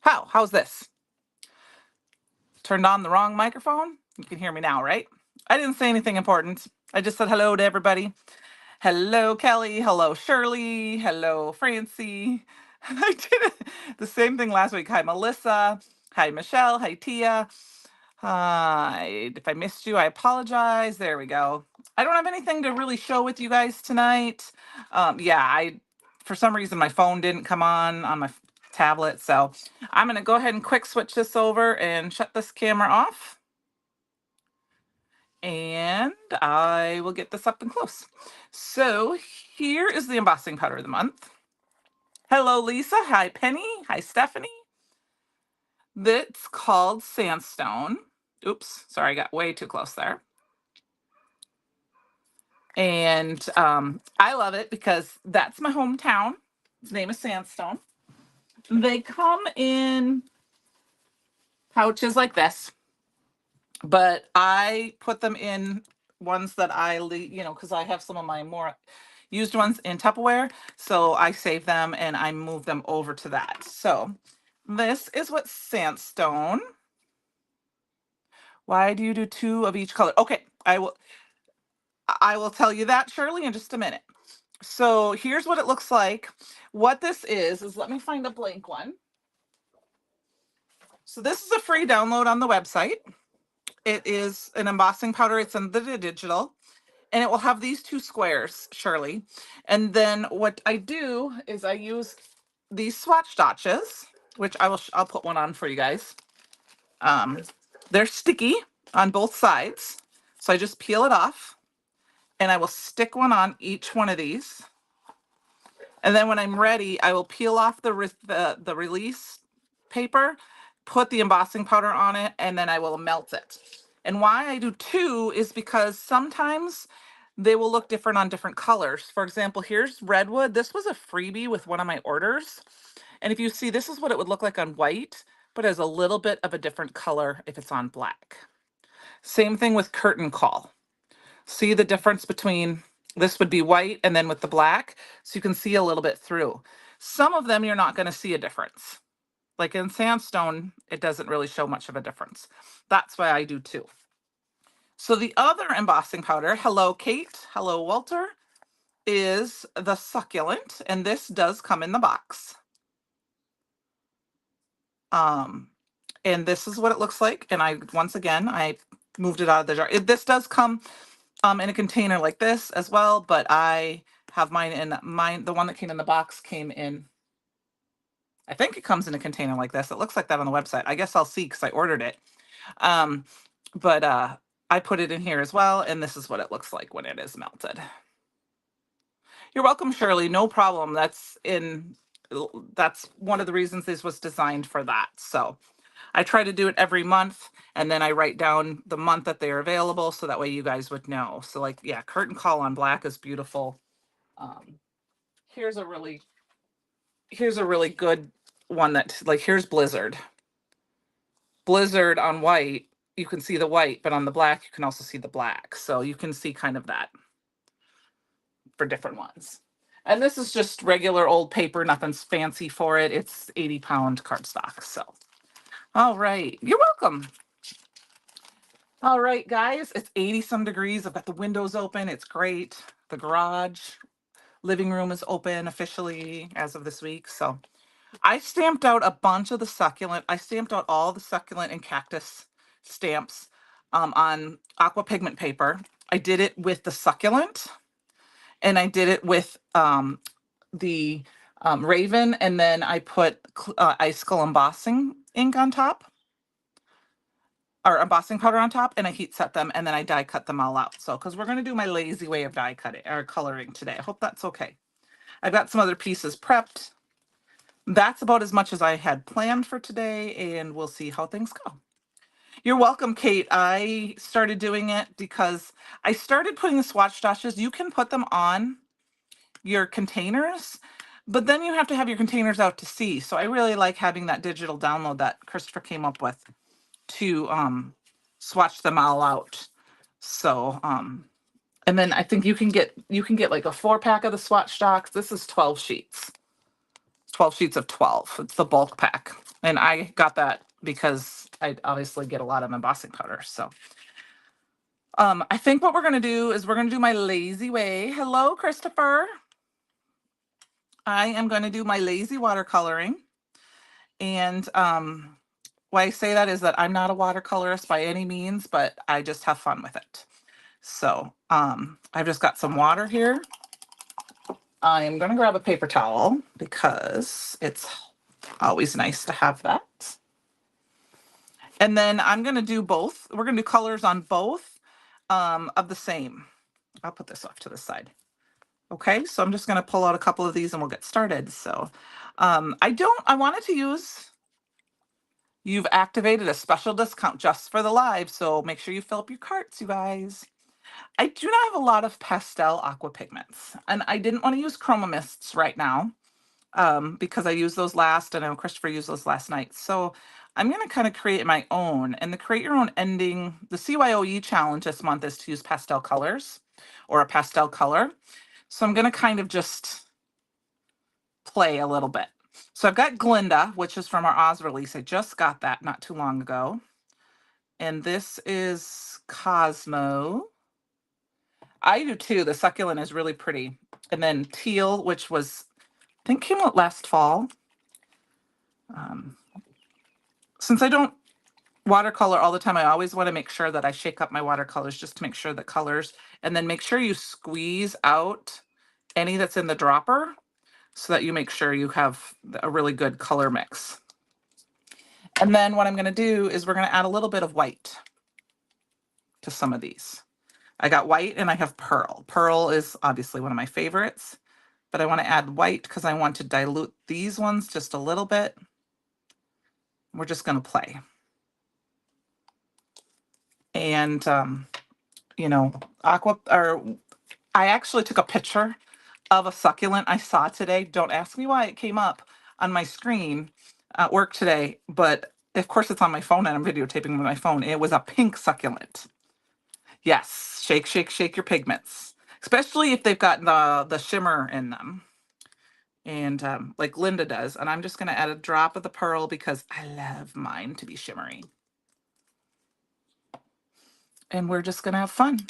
How's this? Turned on the wrong microphone? You can hear me now, right? I didn't say anything important. I just said hello to everybody. Hello, Kelly. Hello, Shirley. Hello, Francie. I did the same thing last week. Hi, Melissa. Hi, Michelle. Hi, Tia. Hi. If I missed you, I apologize. There we go. I don't have anything to really show with you guys tonight. For some reason, my phone didn't come on my tablet. So I'm going to go ahead and quick switch this over and shut this camera off. And I will get this up and close. So here is the embossing powder of the month. Hello, Lisa. Hi, Penny. Hi, Stephanie. That's called Sandstone. Oops, sorry, I got way too close there. And I love it because that's my hometown. Its name is Sandstone. They come in pouches like this, but I put them in ones that I leave, because I have some of my more used ones in Tupperware. So I save them and I move them over to that. So this is what Sandstone. Why do you do 2 of each color? Okay, I will tell you that, Shirley, in just a minute. So here's what it looks like. What this is let me find a blank one. So this is a free download on the website. It is an embossing powder. It's in the digital, and it will have these 2 squares, Shirley. And then what I do is I use these swatch stotches, which I'll put one on for you guys. They're sticky on both sides. So I just peel it off and I will stick one on each one of these. And then when I'm ready, I will peel off the release paper, put the embossing powder on it, and then I will melt it. And why I do 2 is because sometimes they will look different on different colors. For example, here's redwood. This was a freebie with one of my orders. And if you see, this is what it would look like on white, but as a little bit of a different color if it's on black. Same thing with curtain call. See the difference between this would be white and then with the black, so you can see a little bit through. Some of them you're not going to see a difference. Like in Sandstone, it doesn't really show much of a difference. That's why I do 2. So the other embossing powder, hello Kate, hello Walter, is the Succulent, and this does come in the box. And this is what it looks like. And I moved it out of the jar. This does come in a container like this as well, but I have the one that came in the box came in, I think it comes in a container like this. It looks like that on the website. I guess I'll see because I ordered it. But I put it in here as well, and this is what it looks like when it is melted. You're welcome, Shirley. No problem. That's one of the reasons this was designed for that. So I try to do it every month, and then I write down the month that they're available so that way you guys would know. So like, yeah, curtain call on black is beautiful. Here's a really good one that, like, here's Blizzard. Blizzard on white, you can see the white, but on the black, you can also see the black. So you can see kind of that for different ones. And this is just regular old paper, nothing's fancy for it. It's 80-pound cardstock. So, all right, you're welcome. All right, guys, it's 80-some degrees. I've got the windows open. It's great. The garage, living room is open officially as of this week. So I stamped out a bunch of the Succulent. I stamped out all the Succulent and Cactus stamps on Aqua Pigment paper. I did it with the Succulent, and I did it with the Raven, and then I put Icicle Embossing Ink on top, or embossing powder on top, and I heat set them, and then I die cut them all out. So, because we're going to do my lazy way of die cutting or coloring today. I hope that's okay. I've got some other pieces prepped. That's about as much as I had planned for today, and we'll see how things go. You're welcome, Kate. I started doing it because I started putting the swatch stotches. You can put them on your containers, but then you have to have your containers out to see. So I really like having that digital download that Christopher came up with to swatch them all out. So and then I think you can get like a 4-pack of the swatch stocks. This is 12 sheets. 12 sheets of 12. It's the bulk pack. And I got that because I obviously get a lot of embossing powder. So I think what we're going to do is we're going to do my lazy way. Hello, Christopher. I am going to do my lazy watercoloring. And why I say that is that I'm not a watercolorist by any means, but I just have fun with it. So I've just got some water here. I am going to grab a paper towel because it's always nice to have that. And then I'm going to do both. We're going to do colors on both of the same. I'll put this off to the side. Okay, so I'm just going to pull out a couple of these and we'll get started. So I wanted to use, you've activated a special discount just for the live. So make sure you fill up your carts, you guys. I do not have a lot of pastel aqua pigments, and I didn't want to use chroma mists right now because I used those last, and I know Christopher used those last night. So I'm going to kind of create my own, and the create your own ending, the CYOE challenge this month is to use pastel colors or a pastel color. So I'm going to kind of just play a little bit. So I've got Glinda, which is from our Oz release. I just got that not too long ago. And this is Cosmo. I do too. The succulent is really pretty. And then Teal, which was, I think came out last fall. Since I don't watercolor all the time, I always want to make sure that I shake up my watercolors just to make sure the colors, and then make sure you squeeze out any that's in the dropper so that you make sure you have a really good color mix. And then what I'm going to do is we're going to add a little bit of white to some of these. I got white and I have pearl. Pearl is obviously one of my favorites, but I want to add white because I want to dilute these ones just a little bit. We're just going to play. And, you know, I actually took a picture of a succulent I saw today. Don't ask me why it came up on my screen at work today, but of course it's on my phone and I'm videotaping with my phone. It was a pink succulent. Yes, shake, shake, shake your pigments, especially if they've got the shimmer in them. And like Glinda does. And I'm just going to add a drop of the pearl because I love mine to be shimmery. And we're just going to have fun.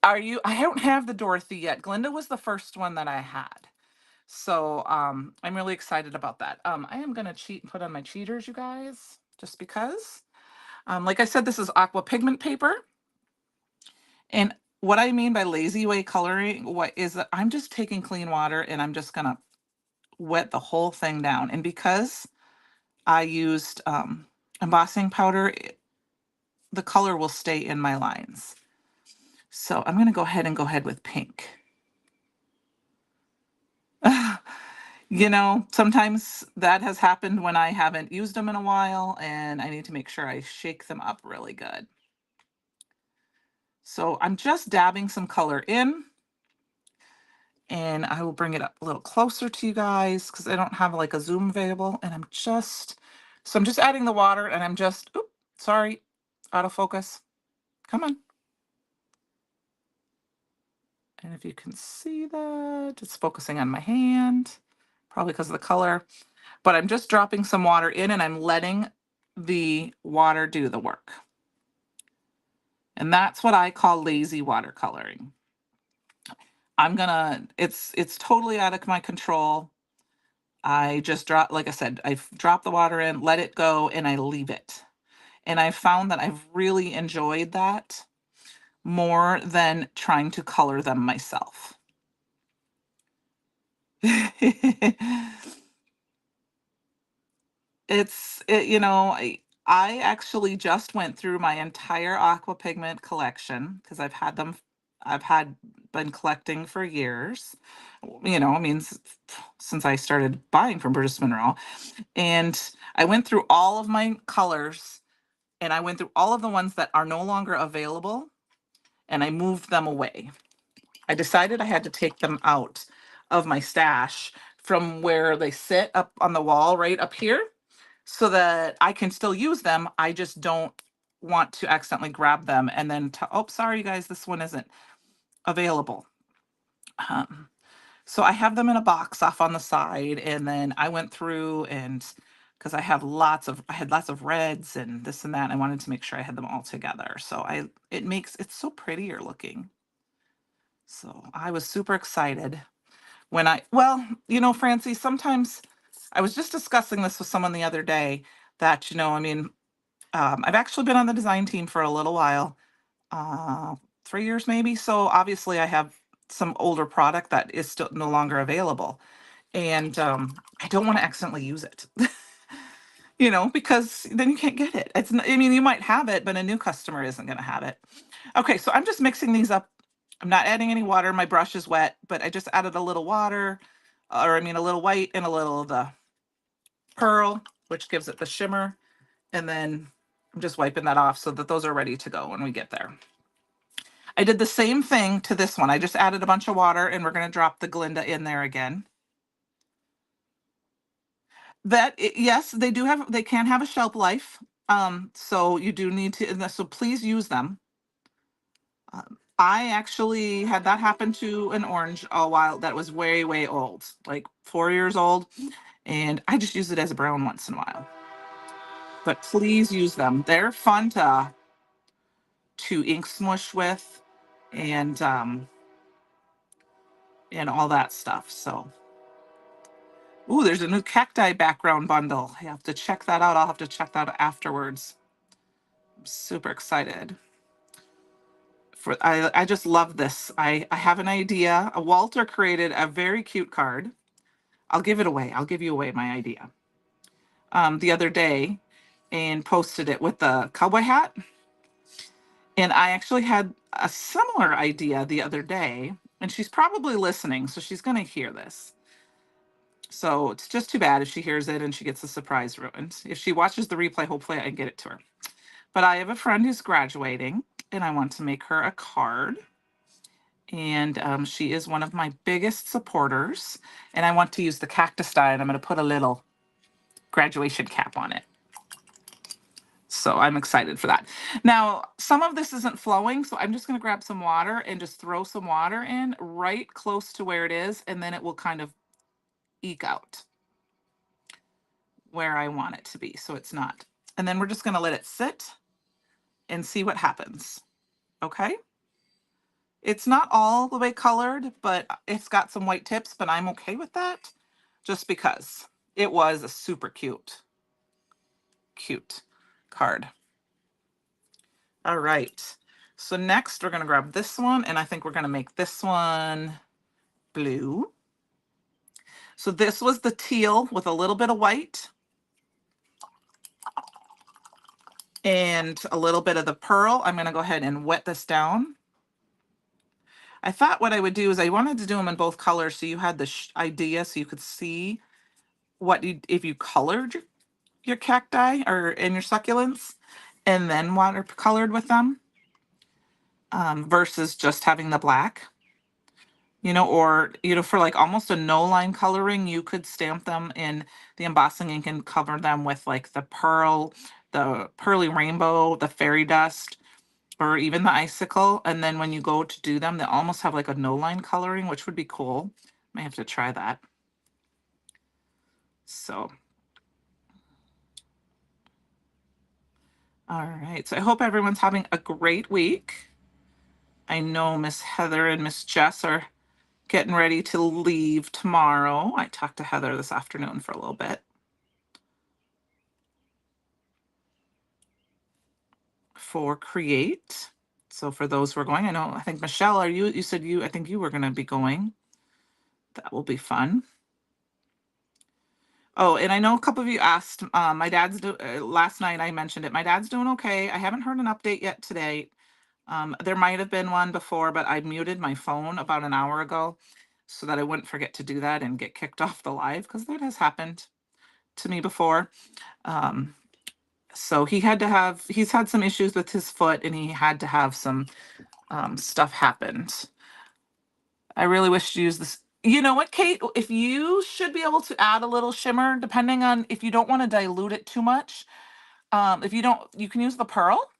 I don't have the Dorothy yet. Glinda was the first one that I had. So I'm really excited about that. I am going to cheat and put on my cheaters, you guys, just because. Like I said, this is aqua pigment paper. And what I mean by lazy way coloring, what is that I'm just taking clean water and I'm just going to wet the whole thing down. And because I used embossing powder, the color will stay in my lines. So I'm going to go ahead with pink. You know, sometimes that has happened when I haven't used them in a while and I need to make sure I shake them up really good. So I'm just dabbing some color in, and I will bring it up a little closer to you guys because I don't have like a zoom available. And I'm just adding the water and I'm just, oops, sorry, autofocus. Come on. And if you can see that, it's focusing on my hand, probably because of the color. But I'm just dropping some water in and I'm letting the water do the work. And that's what I call lazy watercoloring. It's totally out of my control. I just like I said, I drop the water in, let it go, and I leave it. And I found that I've really enjoyed that more than trying to color them myself. You know, I actually just went through my entire aqua pigment collection because been collecting for years. You know, I mean, since I started buying from British Monroe. And I went through all of my colors and I went through all of the ones that are no longer available and I moved them away. I decided I had to take them out of my stash from where they sit up on the wall right up here so that I can still use them. I just don't want to accidentally grab them and then, oh, sorry, you guys, this one isn't available. So I have them in a box off on the side, and then I went through and because I had lots of reds and this and that, and I wanted to make sure I had them all together. So it's so prettier looking. So I was super excited when well, Francie, sometimes I was just discussing this with someone the other day that, I mean, I've actually been on the design team for a little while, 3 years maybe. So obviously I have some older product that is still no longer available. And I don't want to accidentally use it, because then you can't get it. I mean, you might have it, but a new customer isn't going to have it. Okay, so I'm just mixing these up. I'm not adding any water. My brush is wet, but I just added a little water, or I mean, a little white and a little of the pearl, which gives it the shimmer. And then I'm just wiping that off so that those are ready to go when we get there. I did the same thing to this one. I just added a bunch of water, and we're going to drop the Glinda in there again. Yes, they can have a shelf life. So you do need to, so please use them. I actually had that happen to an orange a while that was way, way old, like 4 years old. And I just use it as a brown once in a while. But please use them. They're fun to ink smush with and all that stuff. So, ooh, there's a new cacti background bundle. I have to check that out. I'll have to check that out afterwards. I'm super excited. I just love this. I have an idea. Walter created a very cute card. I'll give it away. I'll give you away my idea. The other day, and posted it with the cowboy hat. And I actually had a similar idea the other day, and she's probably listening, so she's going to hear this. So it's just too bad if she hears it and she gets the surprise ruined. If she watches the replay, hopefully I can get it to her. But I have a friend who's graduating, and I want to make her a card. And she is one of my biggest supporters. And I want to use the cactus die, and I'm going to put a little graduation cap on it. So I'm excited for that. Now, some of this isn't flowing, so I'm just going to grab some water and just throw some water in right close to where it is, and then it will kind of eke out where I want it to be, so it's not. And then we're just going to let it sit and see what happens. Okay? It's not all the way colored, but it's got some white tips, but I'm okay with that just because it was a super cute card. All right. So next we're going to grab this one, and I think we're going to make this one blue. So this was the teal with a little bit of white and a little bit of the pearl. I'm going to go ahead and wet this down. I thought what I would do is I wanted to do them in both colors so you had the idea so you could see if you colored your cacti or in your succulents and then watercolored with them versus just having the black. Or, for like almost a no line coloring, you could stamp them in the embossing ink and cover them with like the pearly rainbow, the fairy dust, or even the icicle. And then when you go to do them, they almost have like a no line coloring, which would be cool. May have to try that. So, all right. So I hope everyone's having a great week. I know Miss Heather and Miss Jess are getting ready to leave tomorrow. I talked to Heather this afternoon for a little bit. For Create. So for those who are going, I think Michelle, you said I think you were going to be going. That will be fun. Oh, and I know a couple of you asked, my dad's last night I mentioned it. My dad's doing okay. I haven't heard an update yet today. There might have been one before, but I muted my phone about an hour ago so that I wouldn't forget to do that and get kicked off the live, because that has happened to me before. So he's had some issues with his foot, and he had to have some stuff happened. I really wish to use this. You know what, Kate? If you should be able to add a little shimmer, depending on if you don't want to dilute it too much. If you don't, you can use the pearl.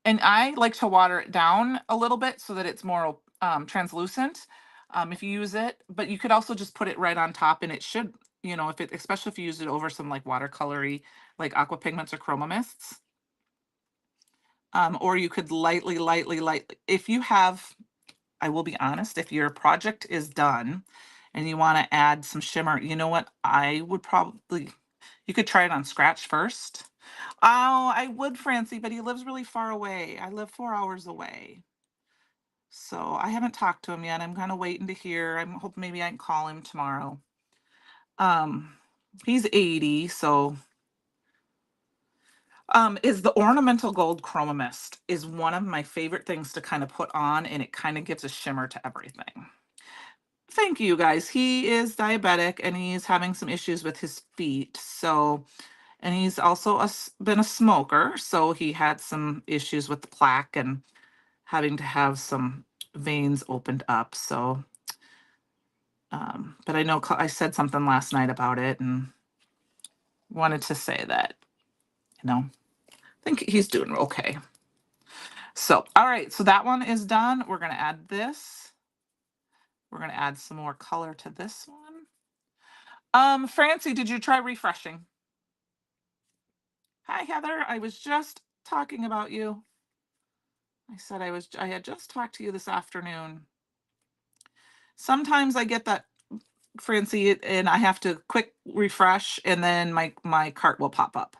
And I like to water it down a little bit so that it's more translucent. if you use it, but you could also just put it right on top and it should, you know, if it, especially if you use it over some like watercolory, like aqua pigments or chroma mists. Or you could lightly, if you have, I will be honest, if your project is done and you want to add some shimmer, you know what? I would probably, you could try it on scratch first. Oh, I would, Francie, but he lives really far away. I live 4 hours away. So I haven't talked to him yet. I'm kind of waiting to hear. I'm hoping maybe I can call him tomorrow. He's 80, so is the ornamental gold chroma mist is one of my favorite things to kind of put on, and it kind of gives a shimmer to everything. Thank you, guys. He is diabetic and he's having some issues with his feet. So, and he's also been a smoker, so he had some issues with the plaque and having to have some veins opened up. So, but I know I said something last night about it and wanted to say that, you know, I think he's doing okay. So, all right, so that one is done. We're going to add this. We're going to add some more color to this one. Francie, did you try refreshing? Hi, Heather. I was just talking about you. I said I had just talked to you this afternoon. Sometimes I get that, Francie, and I have to quick refresh and then my cart will pop up.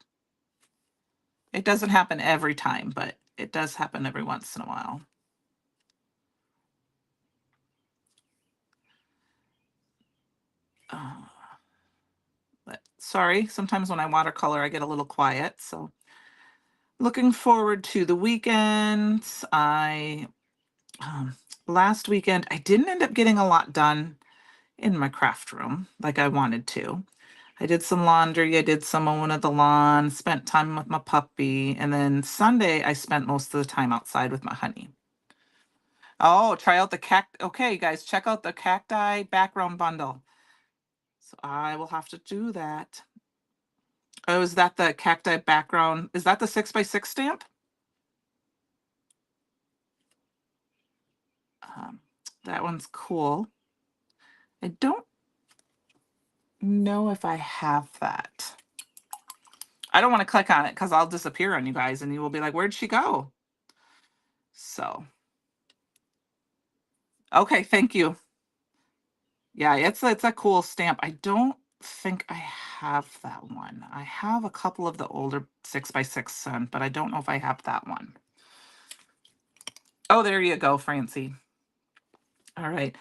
It doesn't happen every time, but it does happen every once in a while. But sorry, sometimes when I watercolor, I get a little quiet. So looking forward to the weekends. Last weekend, I didn't end up getting a lot done in my craft room like I wanted to. I did some laundry, I did some mowing of the lawn, spent time with my puppy, and then Sunday I spent most of the time outside with my honey. Oh, try out the okay, guys, check out the cacti background bundle. So I will have to do that. Oh, is that the cacti background? Is that the 6x6 stamp? That one's cool. I don't know if I have that. I don't want to click on it because I'll disappear on you guys and you will be like, where'd she go? So, okay, thank you. Yeah, it's a cool stamp. I don't think I have that one. I have a couple of the older 6x6, but I don't know if I have that one. Oh, there you go, Francie. All right.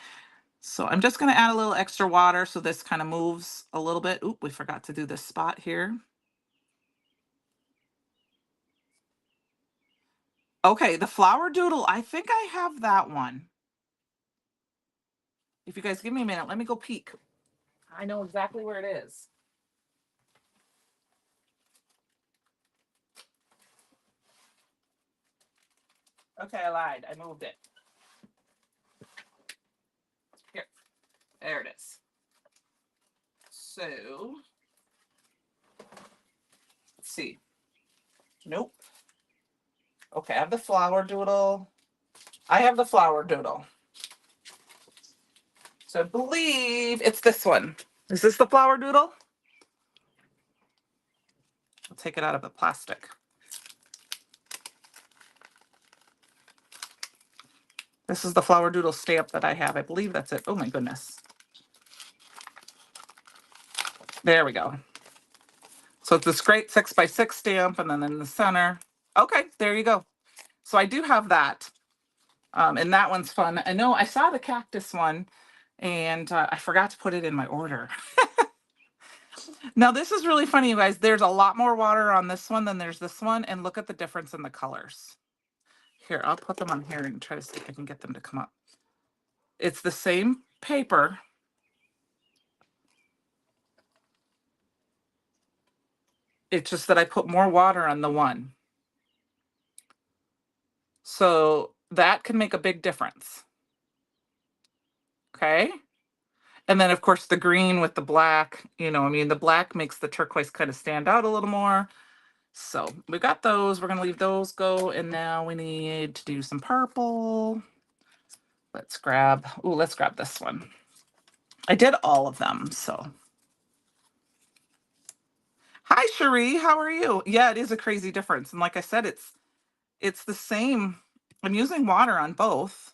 So I'm just going to add a little extra water so this kind of moves a little bit. Oop, we forgot to do this spot here. Okay, the flower doodle, I think I have that one. If you guys give me a minute, let me go peek. I know exactly where it is. Okay, I lied. I moved it. Here. There it is. So, let's see. Nope. Okay, I have the flower doodle. I have the flower doodle. So I believe it's this one. Is this the flower doodle? I'll take it out of the plastic. This is the flower doodle stamp that I have. I believe that's it. Oh my goodness. There we go. So it's this great 6x6 stamp, and then in the center. Okay, there you go. So I do have that. And that one's fun. I know I saw the cactus one, and I forgot to put it in my order. Now, this is really funny, you guys. There's a lot more water on this one than there's this one, and look at the difference in the colors. Here, I'll put them on here and try to see if I can get them to come up. It's the same paper. It's just that I put more water on the one. So that can make a big difference. Okay. And then, of course, the green with the black, you know, I mean, the black makes the turquoise kind of stand out a little more. So we got those. We're going to leave those go. And now we need to do some purple. Let's grab this one. I did all of them, so. Hi, Cherie, how are you? Yeah, it is a crazy difference. And like I said, it's the same. I'm using water on both,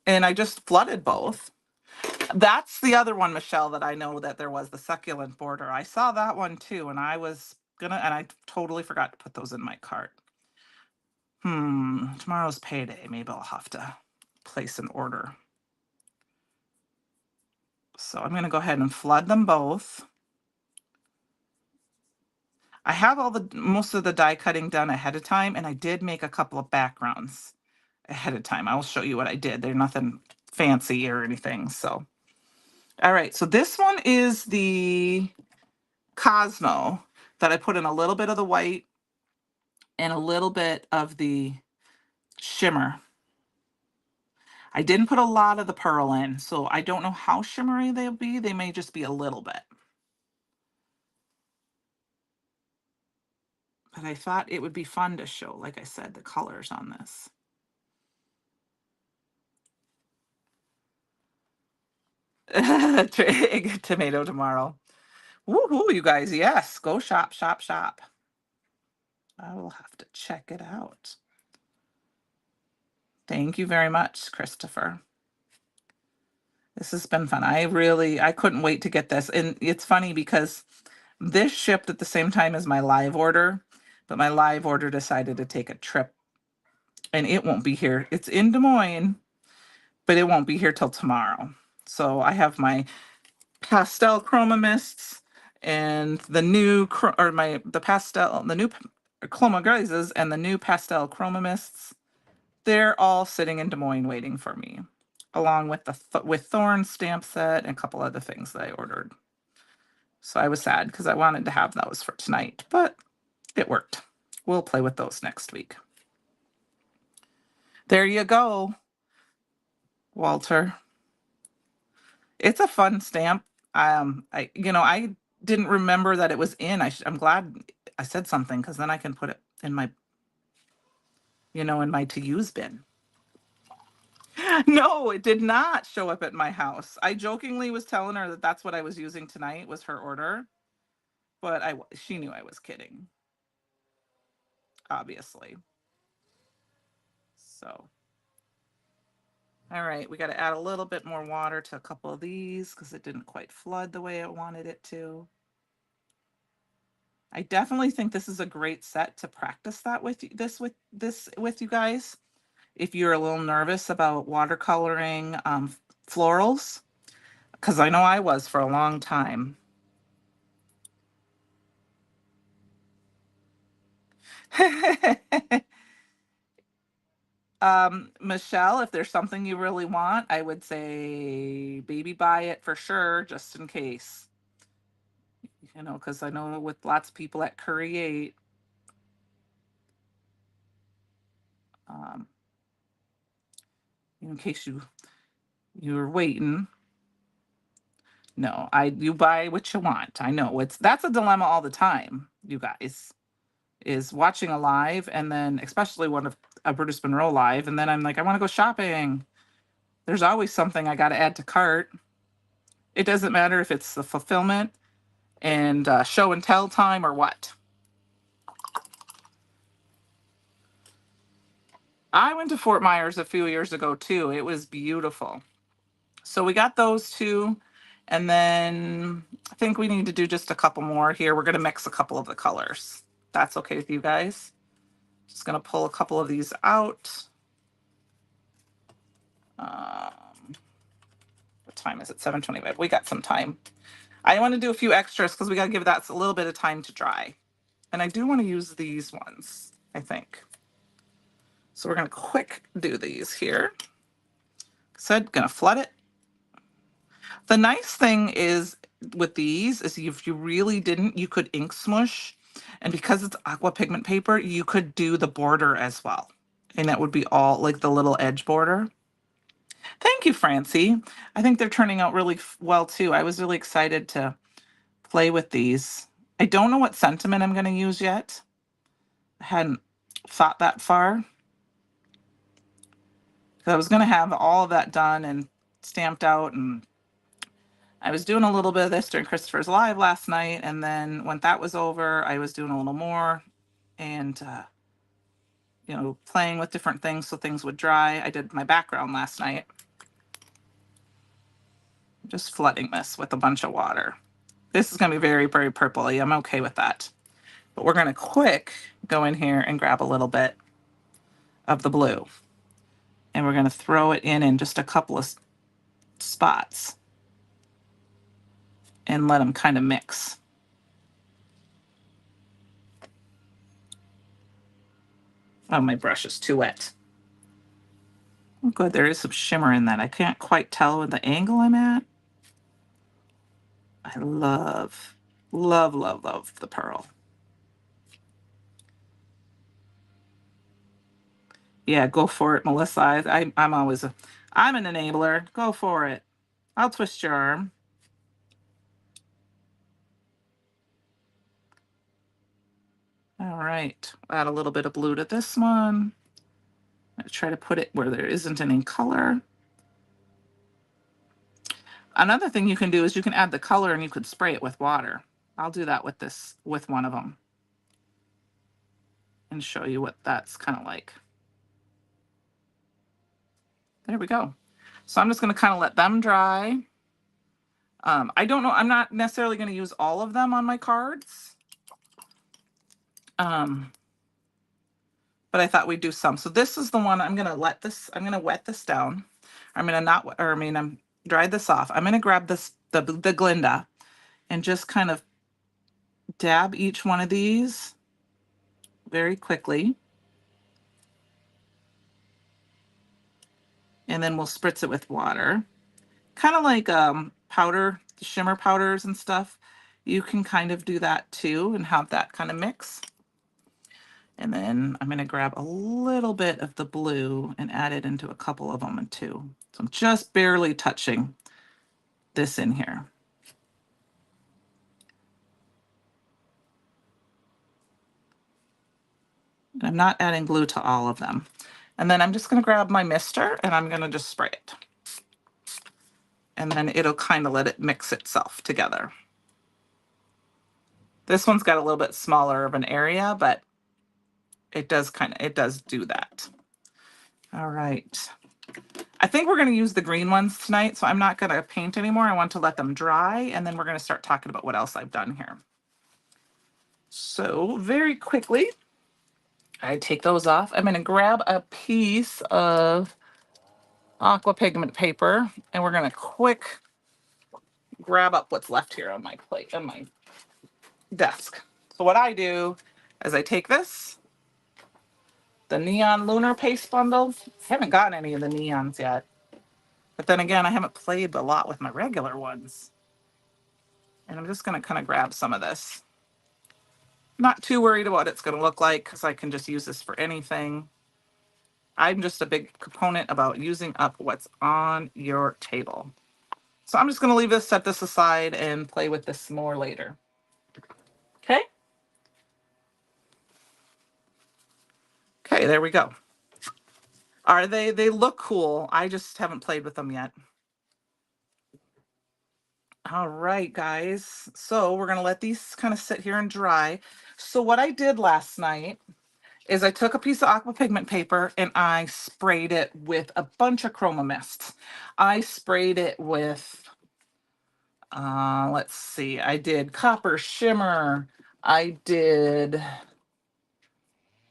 and I just flooded both. That's the other one, Michelle, that I know that there was the succulent border. I saw that one too, and I totally forgot to put those in my cart. Tomorrow's payday. Maybe I'll have to place an order. So I'm going to go ahead and flood them both. I have most of the die cutting done ahead of time, and I did make a couple of backgrounds ahead of time. I'll show you what I did. They're nothing fancy or anything. So, all right. So this one is the Cosmo that I put in a little bit of the white and a little bit of the shimmer. I didn't put a lot of the pearl in, so I don't know how shimmery they'll be. They may just be a little bit. But I thought it would be fun to show, like I said, the colors on this. Tomato tomorrow. Woohoo, you guys. Yes, go shop, shop, shop. I will have to check it out. Thank you very much, Christopher. This has been fun. I couldn't wait to get this. And it's funny because this shipped at the same time as my live order, but my live order decided to take a trip and it won't be here. It's in Des Moines, but it won't be here till tomorrow. So I have my pastel chroma mists and the new the new chroma glazes and the new pastel chroma mists. They're all sitting in Des Moines waiting for me, along with the with Thorn stamp set and a couple other things that I ordered. So I was sad because I wanted to have those for tonight, but it worked. We'll play with those next week. There you go, Walter. It's a fun stamp. I didn't remember that it was in. I'm glad I said something because then I can put it in my, in my to use bin. No, it did not show up at my house. I jokingly was telling her that that's what I was using tonight was her order, but she knew I was kidding, obviously. So, all right, we got to add a little bit more water to a couple of these because it didn't quite flood the way I wanted it to. I definitely think this is a great set to practice that with you guys. If you're a little nervous about watercoloring florals, because I know I was for a long time. Michelle, if there's something you really want, I would say baby buy it for sure, just in case. Because I know with lots of people at Create, in case you're waiting. No, you buy what you want. I know that's a dilemma all the time, you guys, is watching a live and then especially one of a Brutus Monroe live, and then I'm like, I want to go shopping. There's always something I got to add to cart. It doesn't matter if it's the fulfillment and show and tell time or what. I went to Fort Myers a few years ago too. It was beautiful. So we got those two. And then I think we need to do just a couple more here. We're going to mix a couple of the colors. That's okay with you guys. Just going to pull a couple of these out. What time is it? 7:25. We got some time. I want to do a few extras because we got to give that a little bit of time to dry. And I do want to use these ones, I think. So we're going to quick do these here. Said, going to flood it. The nice thing is with these is if you really didn't, you could ink smush. And because it's aqua pigment paper, you could do the border as well. And that would be all like the little edge border. Thank you, Francie. I think they're turning out really well too. I was really excited to play with these. I don't know what sentiment I'm going to use yet. I hadn't thought that far. because I was going to have all of that done and stamped out, and I was doing a little bit of this during Christopher's Live last night, and then when that was over, I was doing a little more and, you know, playing with different things so things would dry. I did my background last night. Just flooding this with a bunch of water. This is going to be very, very purpley. I'm okay with that. But we're going to quick go in here and grab a little bit of the blue. And we're going to throw it in just a couple of spots and let them kind of mix. Oh, my brush is too wet. Oh, good. There is some shimmer in that. I can't quite tell the angle I'm at. I love, love, love, love the pearl. Yeah, go for it, Melissa. I'm always I'm an enabler. Go for it. I'll twist your arm. All right, add a little bit of blue to this one. I try to put it where there isn't any color. Another thing you can do is you can add the color and you could spray it with water. I'll do that with one of them and show you what that's kind of like. There we go. So I'm just going to kind of let them dry. I don't know. I'm not necessarily going to use all of them on my cards. But I thought we'd do some. So this is the one I'm going to wet this down. I'm going to I'm dry this off. I'm going to grab the Glinda and just kind of dab each one of these very quickly. And then we'll spritz it with water. Kind of like powder, shimmer powders and stuff. You can kind of do that too and have that kind of mix. And then I'm going to grab a little bit of the blue and add it into a couple of them too. So I'm just barely touching this in here. And I'm not adding glue to all of them. And then I'm just going to grab my mister and I'm going to just spray it. And then it'll kind of let it mix itself together. This one's got a little bit smaller of an area, but it does do that. All right. I think we're going to use the green ones tonight, so I'm not going to paint anymore. I want to let them dry, and then we're going to start talking about what else I've done here. So very quickly, I take those off. I'm going to grab a piece of Aqua Pigment paper, and we're going to quick grab up what's left here on my plate, on my desk. So what I do is I take this, the Neon Lunar Paste Bundle. I haven't gotten any of the neons yet. But then again, I haven't played a lot with my regular ones. And I'm just going to kind of grab some of this. Not too worried about what it's going to look like because I can just use this for anything. I'm just a big proponent about using up what's on your table. So I'm just going to set this aside and play with this more later. Okay. Okay, there we go. They look cool. I just haven't played with them yet. All right, guys. So we're going to let these kind of sit here and dry. So what I did last night is I took a piece of aqua pigment paper and I sprayed it with a bunch of chroma mists. I sprayed it with, let's see, I did copper shimmer. I did,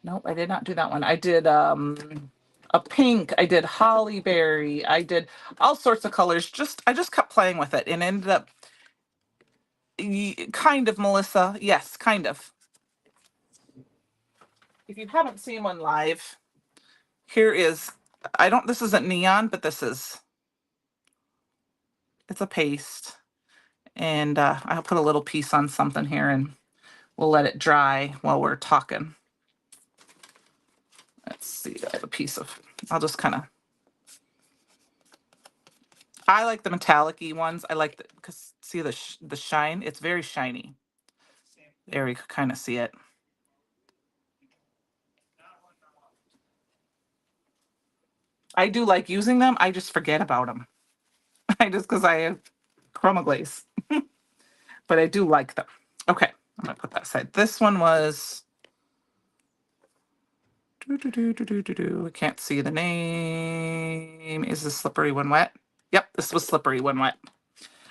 nope, I did not do that one. I did a pink. I did holly berry. I did all sorts of colors. I just kept playing with it and ended up kind of, Melissa. Yes, kind of. If you haven't seen one live, here is, this isn't neon, but it's a paste. And I'll put a little piece on something here and we'll let it dry while we're talking. Let's see, I have a piece of, I'll just kind of, I like the metallic-y ones. I like because see the shine? It's very shiny. There you can kind of see it. I do like using them. I just forget about them. Because I have chroma glaze. But I do like them. Okay, I'm gonna put that aside. This one was I can't see the name. Is the slippery when wet? Yep, this was slippery when wet.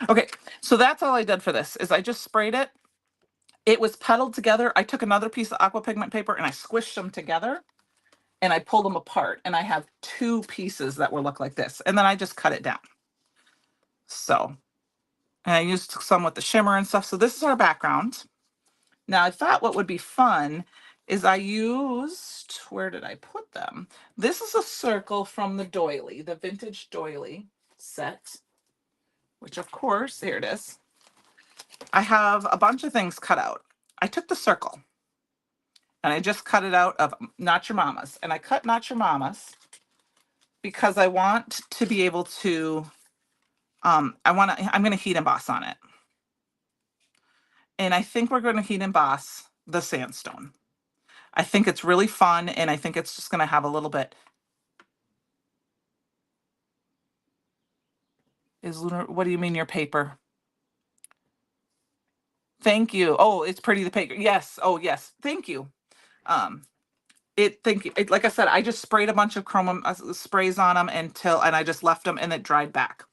Okay, so that's all I did for this is I just sprayed it. It was petaled together. I took another piece of aqua pigment paper and I squished them together and I pulled them apart. And I have two pieces that will look like this. And then I just cut it down. So, and I used some with the shimmer and stuff. So this is our background. Now I thought what would be fun is I used, where did I put them? This is a circle from the Doily, the vintage Doily set, which of course, here it is. I have a bunch of things cut out. I took the circle and I just cut it out of Not Your Mama's. And I cut Not Your Mama's because I want to be able to, I'm going to heat emboss on it. And I think we're going to heat emboss the sandstone. I think it's really fun, and I think it's just going to have a little bit. Is Lunar, what do you mean your paper? Thank you. Oh, it's pretty, the paper. Yes. Oh, yes. Thank you. Thank you. Like I said, I just sprayed a bunch of chroma sprays on them and I just left them and it dried back.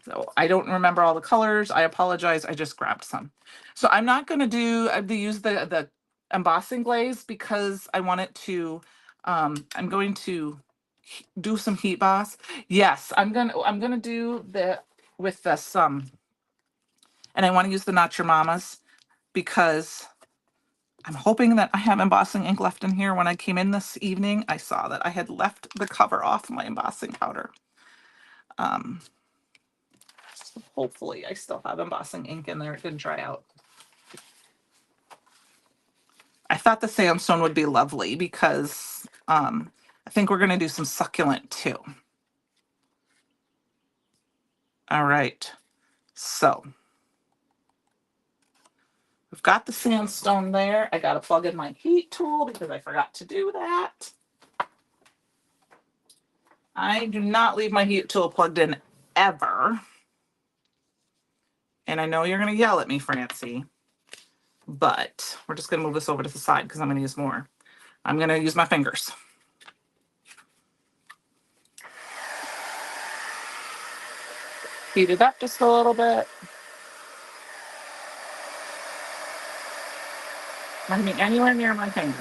So I don't remember all the colors. I apologize. I just grabbed some. So I'm not going to use the embossing glaze because I want it to, I'm going to do some heat boss. Yes, I'm gonna do the with this and I want to use the Not Your Mama's because I'm hoping that I have embossing ink left in here. When I came in this evening, I saw that I had left the cover off my embossing powder. So hopefully I still have embossing ink in there. It didn't dry out. I thought the sandstone would be lovely because I think we're going to do some succulent too. All right. So we've got the sandstone there. I got to plug in my heat tool because I forgot to do that. I do not leave my heat tool plugged in ever. And I know you're going to yell at me, Francie, but we're just going to move this over to the side because I'm going to use more. I'm going to use my fingers. Heat it up just a little bit. Not going to be anywhere near my fingers.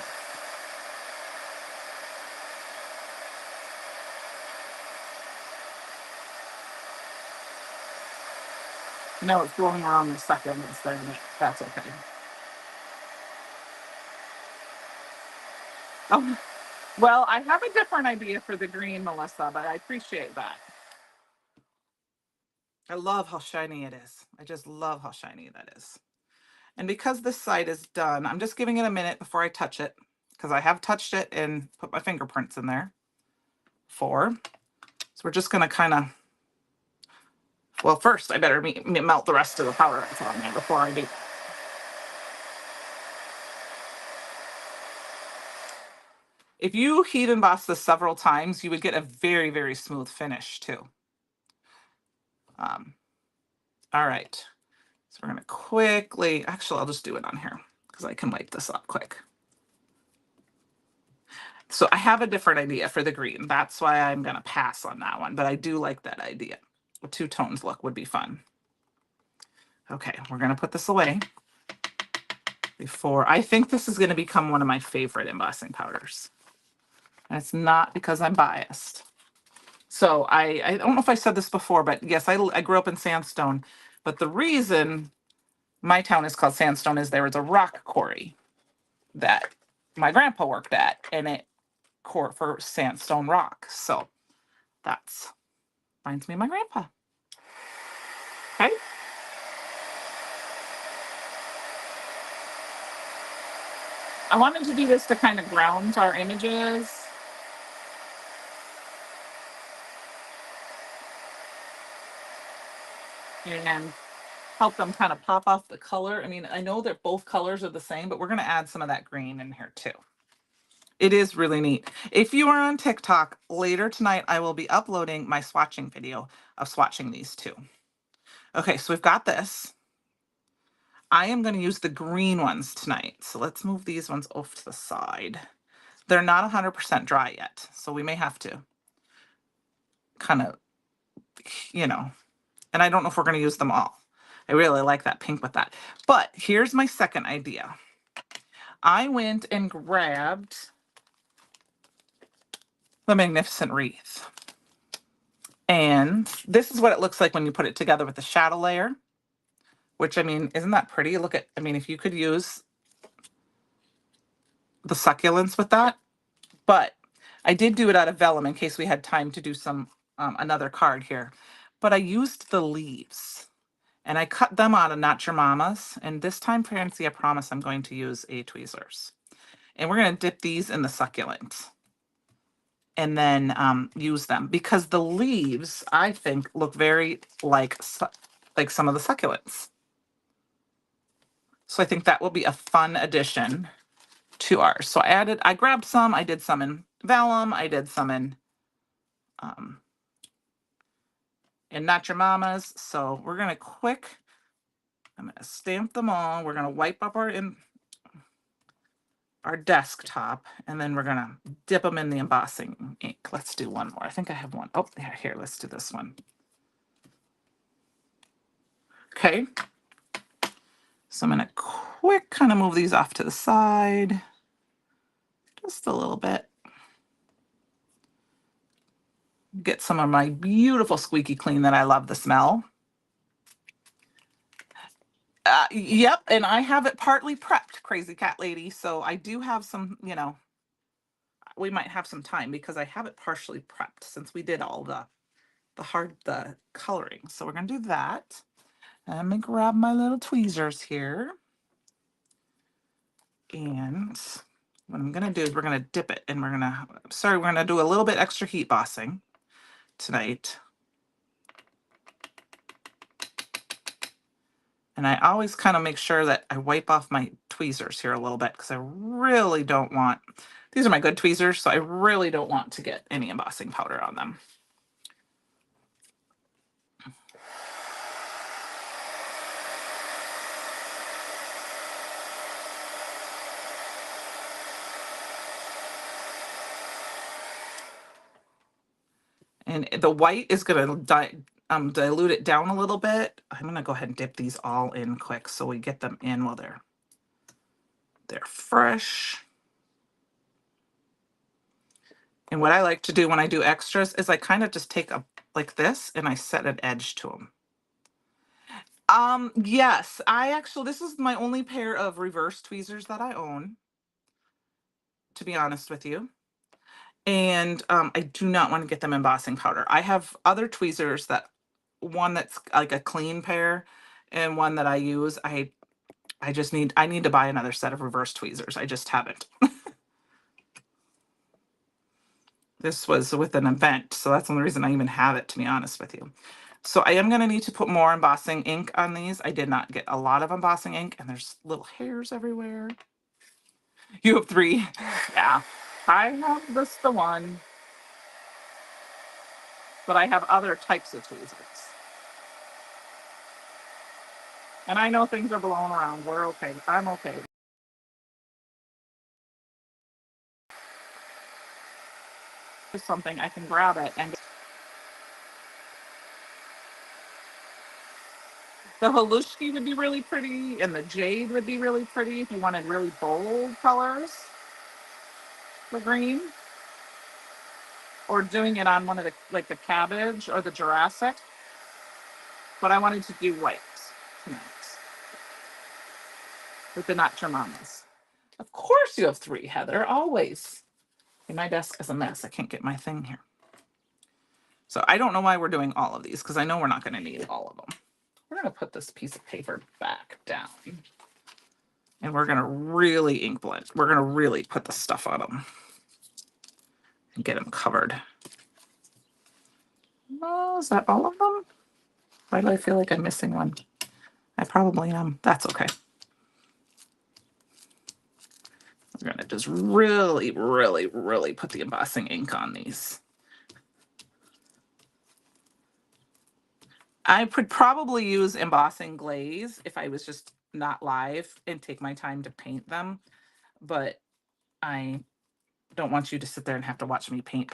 No, it's going around the second instead of it. That's okay. Oh, well, I have a different idea for the green, Melissa, but I appreciate that. I love how shiny it is. I just love how shiny that is. And because this side is done, I'm just giving it a minute before I touch it because I have touched it and put my fingerprints in there. So we're just going to kind of, well, first I better melt the rest of the powder that's on there before I do. If you heat emboss this several times, you would get a very, very smooth finish too. All right. So we're going to quickly, actually, I'll just do it on here because I can wipe this up quick. So I have a different idea for the green. That's why I'm going to pass on that one, but I do like that idea. A two tones look would be fun. Okay, we're going to put this away before, I think this is going to become one of my favorite embossing powders. And it's not because I'm biased. So I don't know if I said this before, but yes, I grew up in Sandstone, but the reason my town is called Sandstone is there was a rock quarry that my grandpa worked at, and it for sandstone rock. So that's reminds me of my grandpa. Okay. I wanted to do this to kind of ground our images. And help them kind of pop off the color. I mean, I know that both colors are the same, but we're going to add some of that green in here too. It is really neat. If you are on TikTok, later tonight, I will be uploading my swatching video of swatching these two. Okay, so we've got this. I am going to use the green ones tonight. So let's move these ones off to the side. They're not 100% dry yet, so we may have to kind of, you know, and I don't know if we're going to use them all. I really like that pink with that. But here's my second idea. I went and grabbed the Magnificent Wreath. And this is what it looks like when you put it together with the shadow layer, which, I mean, isn't that pretty? Look at, I mean, if you could use the succulents with that, but I did do it out of vellum in case we had time to do some, another card here, but I used the leaves and I cut them out of Not Your Mama's. And this time, Fancy, I promise I'm going to use a tweezers, and we're going to dip these in the succulent and then use them, because the leaves, I think, look very like some of the succulents. So I think that will be a fun addition to ours. So I grabbed some, I did some in vellum, I did some in Not Your Mama's. So we're gonna I'm gonna stamp them all. We're gonna wipe up our desktop, and then we're gonna dip them in the embossing ink. Let's do one more. I think I have one. Oh, yeah, here, let's do this one. Okay. So I'm gonna quick kind of move these off to the side, just a little bit. Get some of my beautiful squeaky clean that I love the smell. Yep, and I have it partly prepped, Crazy Cat Lady. So I do have some, you know, we might have some time because I have it partially prepped since we did all the coloring. So we're gonna do that. Let me grab my little tweezers here. And what I'm gonna do is we're gonna dip it, and we're gonna do a little bit extra heat bossing tonight. And I always kind of make sure that I wipe off my tweezers here a little bit, because I really don't want, these are my good tweezers, so I really don't want to get any embossing powder on them. And the white is going to dilute it down a little bit. I'm going to go ahead and dip these all in quick so we get them in while they're fresh. And what I like to do when I do extras is I kind of just take like this, and I set an edge to them. Yes, this is my only pair of reverse tweezers that I own, to be honest with you. And I do not want to get them embossing powder. I have other tweezers, one that's like a clean pair and one that I use. I need to buy another set of reverse tweezers. I just haven't. This was with an event, so that's the only reason I even have it, to be honest with you. So I am going to need to put more embossing ink on these. I did not get a lot of embossing ink, and there's little hairs everywhere. You have 3. Yeah. I have the one, but I have other types of tweezers. And I know things are blowing around. We're okay. I'm okay. There's something, I can grab it. And the Halushki would be really pretty, and the jade would be really pretty if you wanted really bold colors for green. Or doing it on one of the cabbage or the Jurassic. But I wanted to do white tonight with the Not Your Mama's. Of course you have 3, Heather, always. Okay, my desk is a mess. I can't get my thing here. So I don't know why we're doing all of these, because I know we're not going to need all of them. We're going to put this piece of paper back down. And we're going to really ink blend. We're going to really put the stuff on them and get them covered. Oh, is that all of them? Why do I feel like I'm missing one? I probably am. That's okay. We're gonna just really, really, really put the embossing ink on these. I would probably use embossing glaze if I was just not live and take my time to paint them, but I don't want you to sit there and have to watch me paint.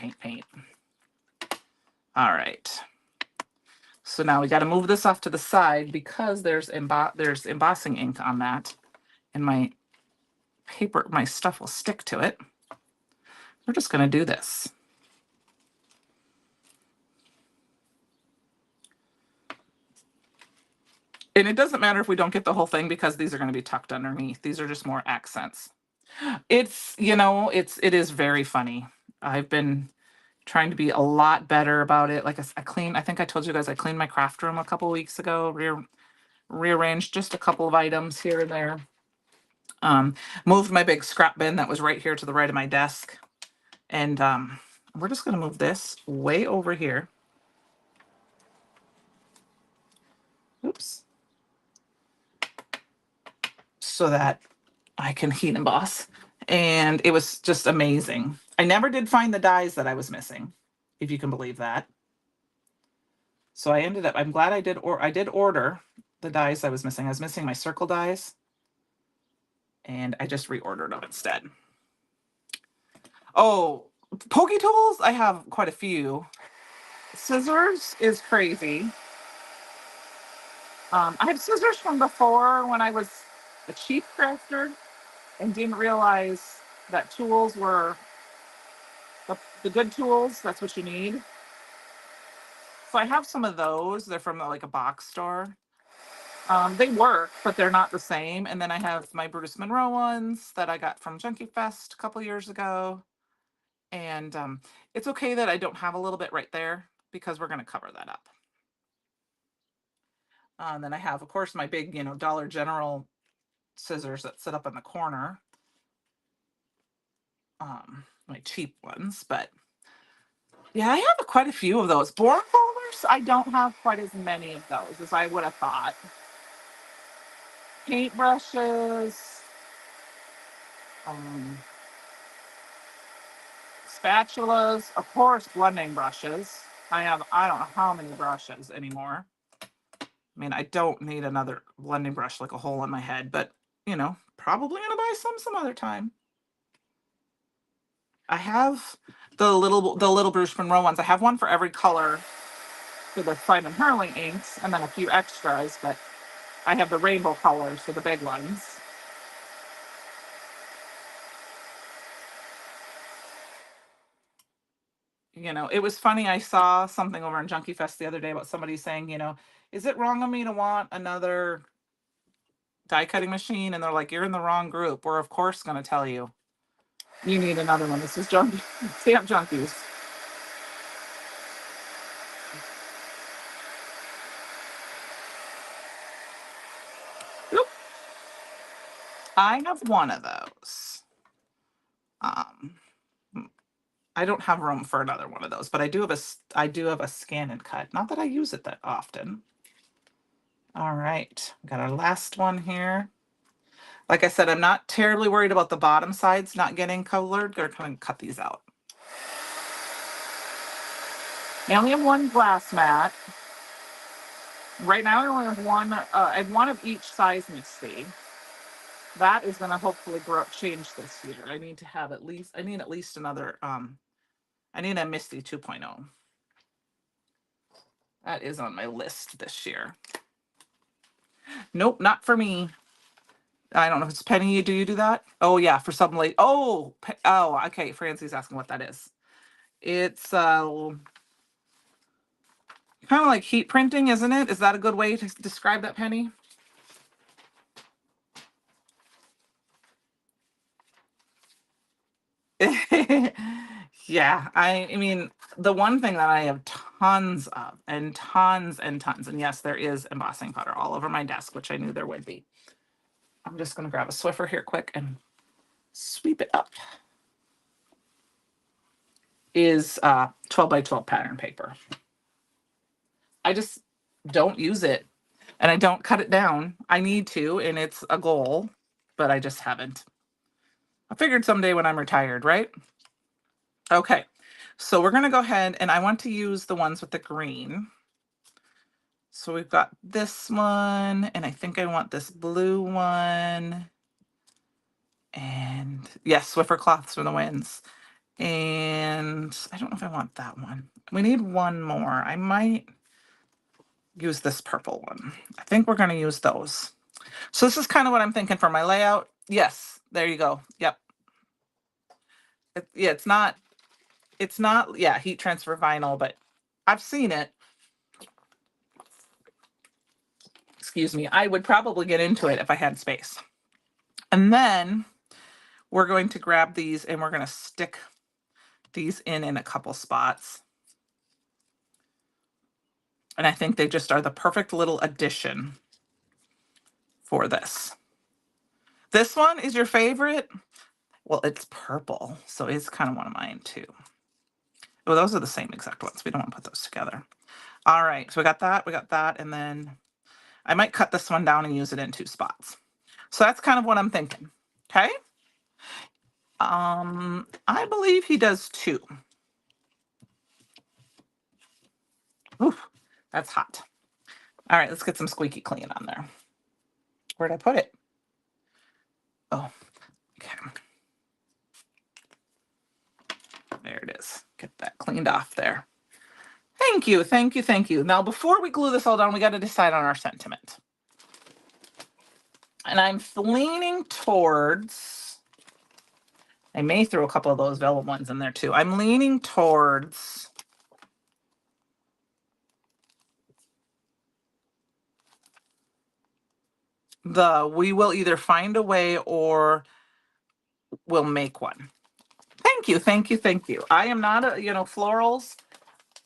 All right. So now we got to move this off to the side because there's embossing ink on that, and my paper, my stuff will stick to it. We're just going to do this. And it doesn't matter if we don't get the whole thing because these are going to be tucked underneath. These are just more accents. It's, you know, it is very funny. I've been trying to be a lot better about it. Like I think I told you guys I cleaned my craft room a couple weeks ago, rearranged just a couple of items here and there. Moved my big scrap bin that was right here to the right of my desk. And we're just going to move this way over here. Oops. So that I can heat emboss. And it was just amazing. I never did find the dies that I was missing, if you can believe that. So I ended up, I'm glad I did order the dies I was missing. I was missing my circle dies, and I just reordered them instead. Oh, pokey tools, I have quite a few. Scissors is crazy. I had scissors from before when I was a cheap crafter and didn't realize that tools were the good tools. That's what you need. So I have some of those. They're from like a box store. They work, but they're not the same. And then I have my Bruce Monroe ones that I got from Junkie Fest a couple years ago. And it's okay that I don't have a little bit right there because we're going to cover that up. Then I have, of course, my big, Dollar General scissors that sit up in the corner. My cheap ones, but yeah, I have quite a few of those. Board folders, I don't have quite as many of those as I would have thought. Paint brushes, spatulas, of course, blending brushes. I don't know how many brushes anymore. I mean, I don't need another blending brush like a hole in my head, but probably gonna buy some other time. I have the little Bruce Monroe ones. I have one for every color for the fine and hurling inks, and then a few extras, but I have the rainbow colors for the big ones. It was funny. I saw something over in Junkie Fest the other day about somebody saying, is it wrong of me to want another die cutting machine? And they're like, you're in the wrong group. We're of course going to tell you you need another one. This is Stamp Junkies. Oop. I have one of those. I don't have room for another one of those, but I do have a scan and cut. Not that I use it that often. All right, got our last one here. Like I said, I'm not terribly worried about the bottom sides not getting colored. Gonna come and cut these out. I only have one glass mat. Right now I only have one. I have one of each size misty. That is going to hopefully change this year. I need at least another. I need a Misty 2.0. That is on my list this year. Nope, not for me. I don't know if it's Penny. Do you do that? Oh yeah, for some late. Oh, okay. Francie's asking what that is. It's kind of like heat printing, isn't it? Is that a good way to describe that, Penny? Yeah, I mean, the one thing that I have tons of, and tons and tons, and yes, there is embossing powder all over my desk, which I knew there would be. I'm just going to grab a Swiffer here quick and sweep it up. Is 12 by 12 pattern paper. I just don't use it, and I don't cut it down. I need to, and it's a goal, but I just haven't. I figured someday when I'm retired, right? Okay, so we're gonna go ahead and I want to use the ones with the green. So we've got this one, and I think I want this blue one. And yes, Swiffer cloths for the wins. And I don't know if I want that one. We need one more. I might use this purple one. I think we're going to use those. So this is kind of what I'm thinking for my layout. Yes, there you go. Yep. Yeah, it's not, yeah, heat transfer vinyl, but I've seen it. Excuse me. I would probably get into it if I had space. And then we're going to grab these and we're going to stick these in a couple spots. And I think they just are the perfect little addition for this. This one is your favorite? Well, it's purple, so it's kind of one of mine too. Oh, those are the same exact ones. We don't want to put those together. All right, so we got that, and then I might cut this one down and use it in 2 spots. So that's kind of what I'm thinking. Okay. I believe he does 2. Oof, that's hot. All right, let's get some squeaky clean on there. Where'd I put it? Oh, okay. There it is. Get that cleaned off there. Thank you, thank you, thank you. Now, before we glue this all down, we got to decide on our sentiment. And I'm leaning towards, I may throw a couple of those velvet ones in there too. I'm leaning towards we will either find a way or we'll make one. Thank you, thank you, thank you. I am not florals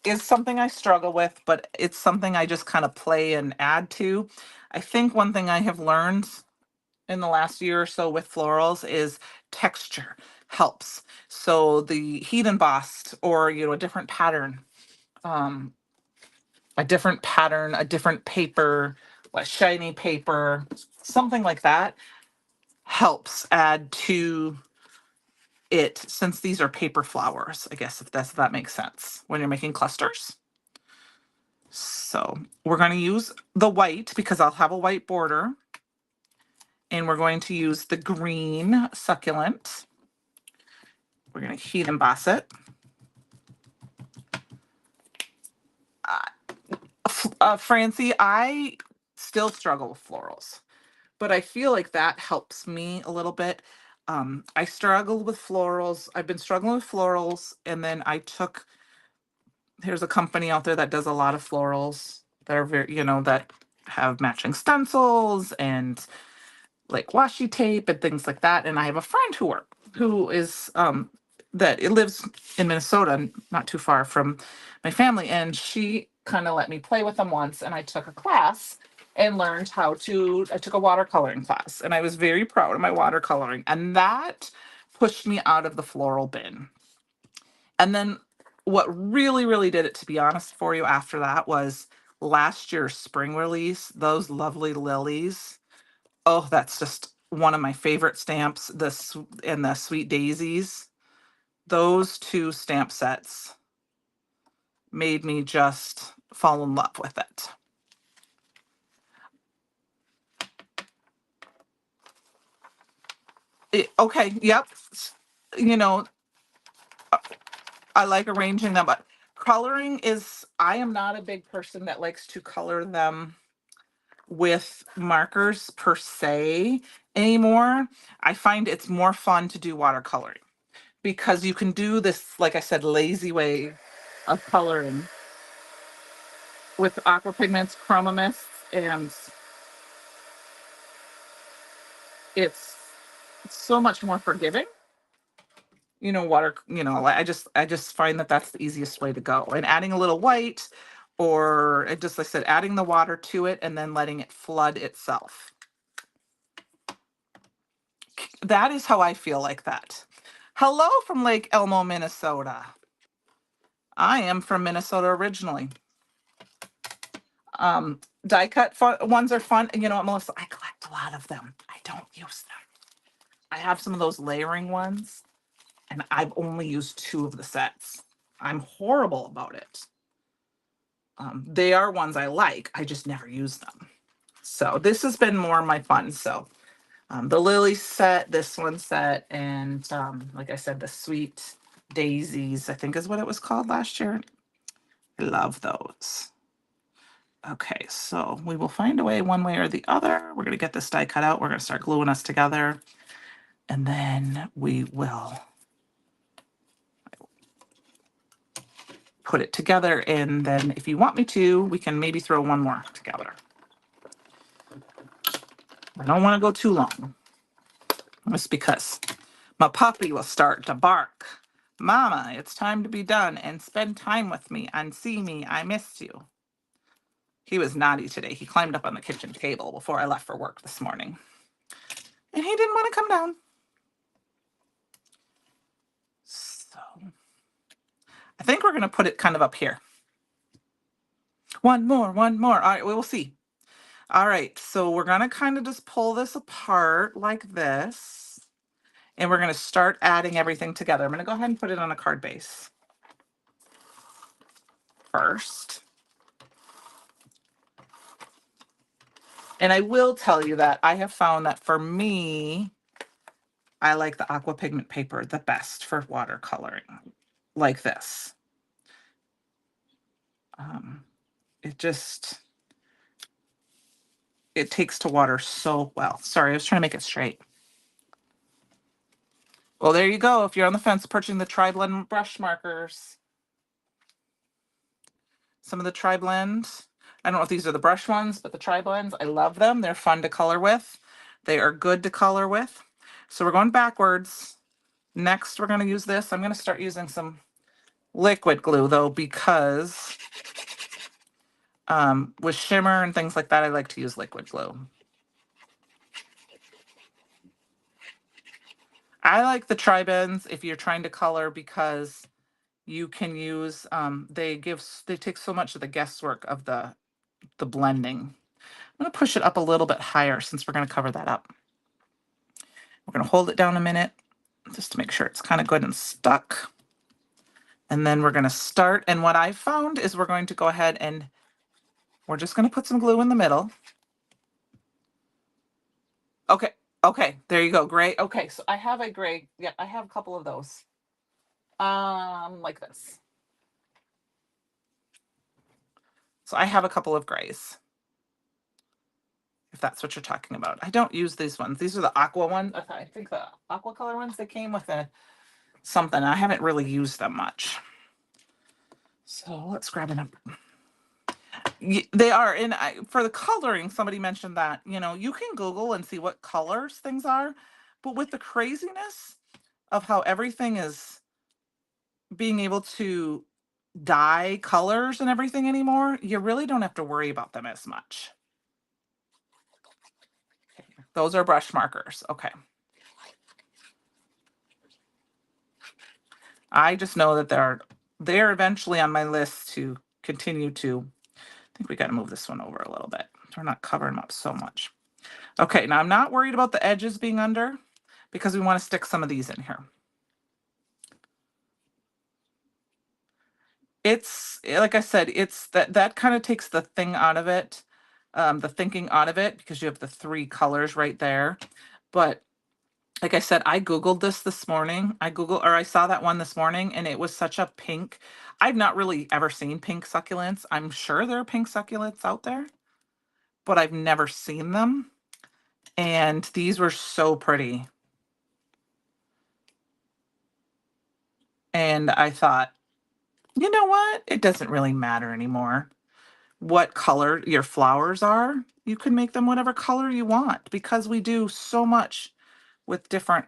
is something I struggle with, but it's something I just kind of play and add to. I think one thing I have learned in the last year or so with florals is texture helps. So the heat embossed or a different pattern, a different paper, a shiny paper, something like that helps add to it, since these are paper flowers, I guess, if that makes sense when you're making clusters. So we're going to use the white because I'll have a white border. And we're going to use the green succulent. We're going to heat emboss it. Francie, I still struggle with florals, but I feel like that helps me a little bit. I struggled with florals. I've been struggling with florals, and then here's a company out there that does a lot of florals that are very, that have matching stencils and like washi tape and things like that. And I have a friend who is that it lives in Minnesota, not too far from my family, and she kind of let me play with them once, and I took a class and learned I took a watercoloring class, and I was very proud of my watercoloring, and that pushed me out of the floral bin. And then what really, really did it, to be honest for you, after that was last year's spring release, those lovely lilies. Oh, that's just one of my favorite stamps. And the Sweet Daisies. Those 2 stamp sets made me just fall in love with it. Okay, yep. I like arranging them, but coloring I am not a big person that likes to color them with markers per se anymore. I find it's more fun to do watercoloring because you can do this, like I said, lazy way of coloring with Aqua Pigments, Chroma Mists, and it's so much more forgiving. Water, I just find that that's the easiest way to go. And adding a little white, or just like I said, adding the water to it and then letting it flood itself. That is how I feel like that. Hello from Lake Elmo, Minnesota. I am from Minnesota originally. Die cut ones are fun. You know what, Melissa? I collect a lot of them. I don't use them. I have some of those layering ones, and I've only used 2 of the sets. I'm horrible about it. They are ones I like. I just never use them. So this has been more my fun. So the Lily set, this one set, and like I said, the Sweet Daisies, I think is what it was called last year. I love those. Okay, so we will find a way one way or the other. We're going to get this die cut out. We're going to start gluing us together. And then we will put it together. And then if you want me to, we can maybe throw one more together. I don't want to go too long. Just because my puppy will start to bark. Mama, it's time to be done and spend time with me and see me. I missed you. He was naughty today. He climbed up on the kitchen table before I left for work this morning. And he didn't want to come down. So I think we're going to put it kind of up here. One more. All right, we will see. All right, so we're going to kind of just pull this apart like this. And we're going to start adding everything together. I'm going to go ahead and put it on a card base first. And I will tell you that I have found that for me, I like the Aqua Pigment paper the best for watercoloring, like this. It takes to water so well. Sorry, I was trying to make it straight. Well, there you go. If you're on the fence purchasing the Tri-Blend brush markers, some of the Tri-Blend, I don't know if these are the brush ones, but the Tri-Blends, I love them. They're fun to color with. They are good to color with. So we're going backwards. Next, we're going to use this. I'm going to start using some liquid glue though, because with shimmer and things like that, I like to use liquid glue. I like the Tri-Blends if you're trying to color because you can use, they take so much of the guesswork of the blending. I'm going to push it up a little bit higher since we're going to cover that up. We're going to hold it down a minute just to make sure it's kind of good and stuck. And then we're going to start. And what I found is we're going to go ahead and we're just going to put some glue in the middle. Okay. Okay. There you go. Great. Okay. So I have a gray. Yeah, I have a couple of those. Like this. So I have a couple of grays, if that's what you're talking about. I don't use these ones. These are the aqua ones. Okay, I think the aqua color ones, they came with a something. I haven't really used them much. So let's grab a number. They are, and for the coloring, somebody mentioned that, you know, you can Google and see what colors things are, but with the craziness of how everything is being able to dye colors and everything anymore, you really don't have to worry about them as much. Okay. Those are brush markers. Okay. I just know that they're eventually on my list to continue to. I think we got to move this one over a little bit. We're not covering them up so much. Okay, now I'm not worried about the edges being under because we want to stick some of these in here. It's, like I said, it's that kind of takes the thing out of it, the thinking out of it, because you have the 3 colors right there. But like I said, I Googled this morning. I saw that one this morning and it was such a pink. I've not really ever seen pink succulents. I'm sure there are pink succulents out there, but I've never seen them. And these were so pretty. And I thought, you know what? It doesn't really matter anymore what color your flowers are. You can make them whatever color you want because we do so much with different.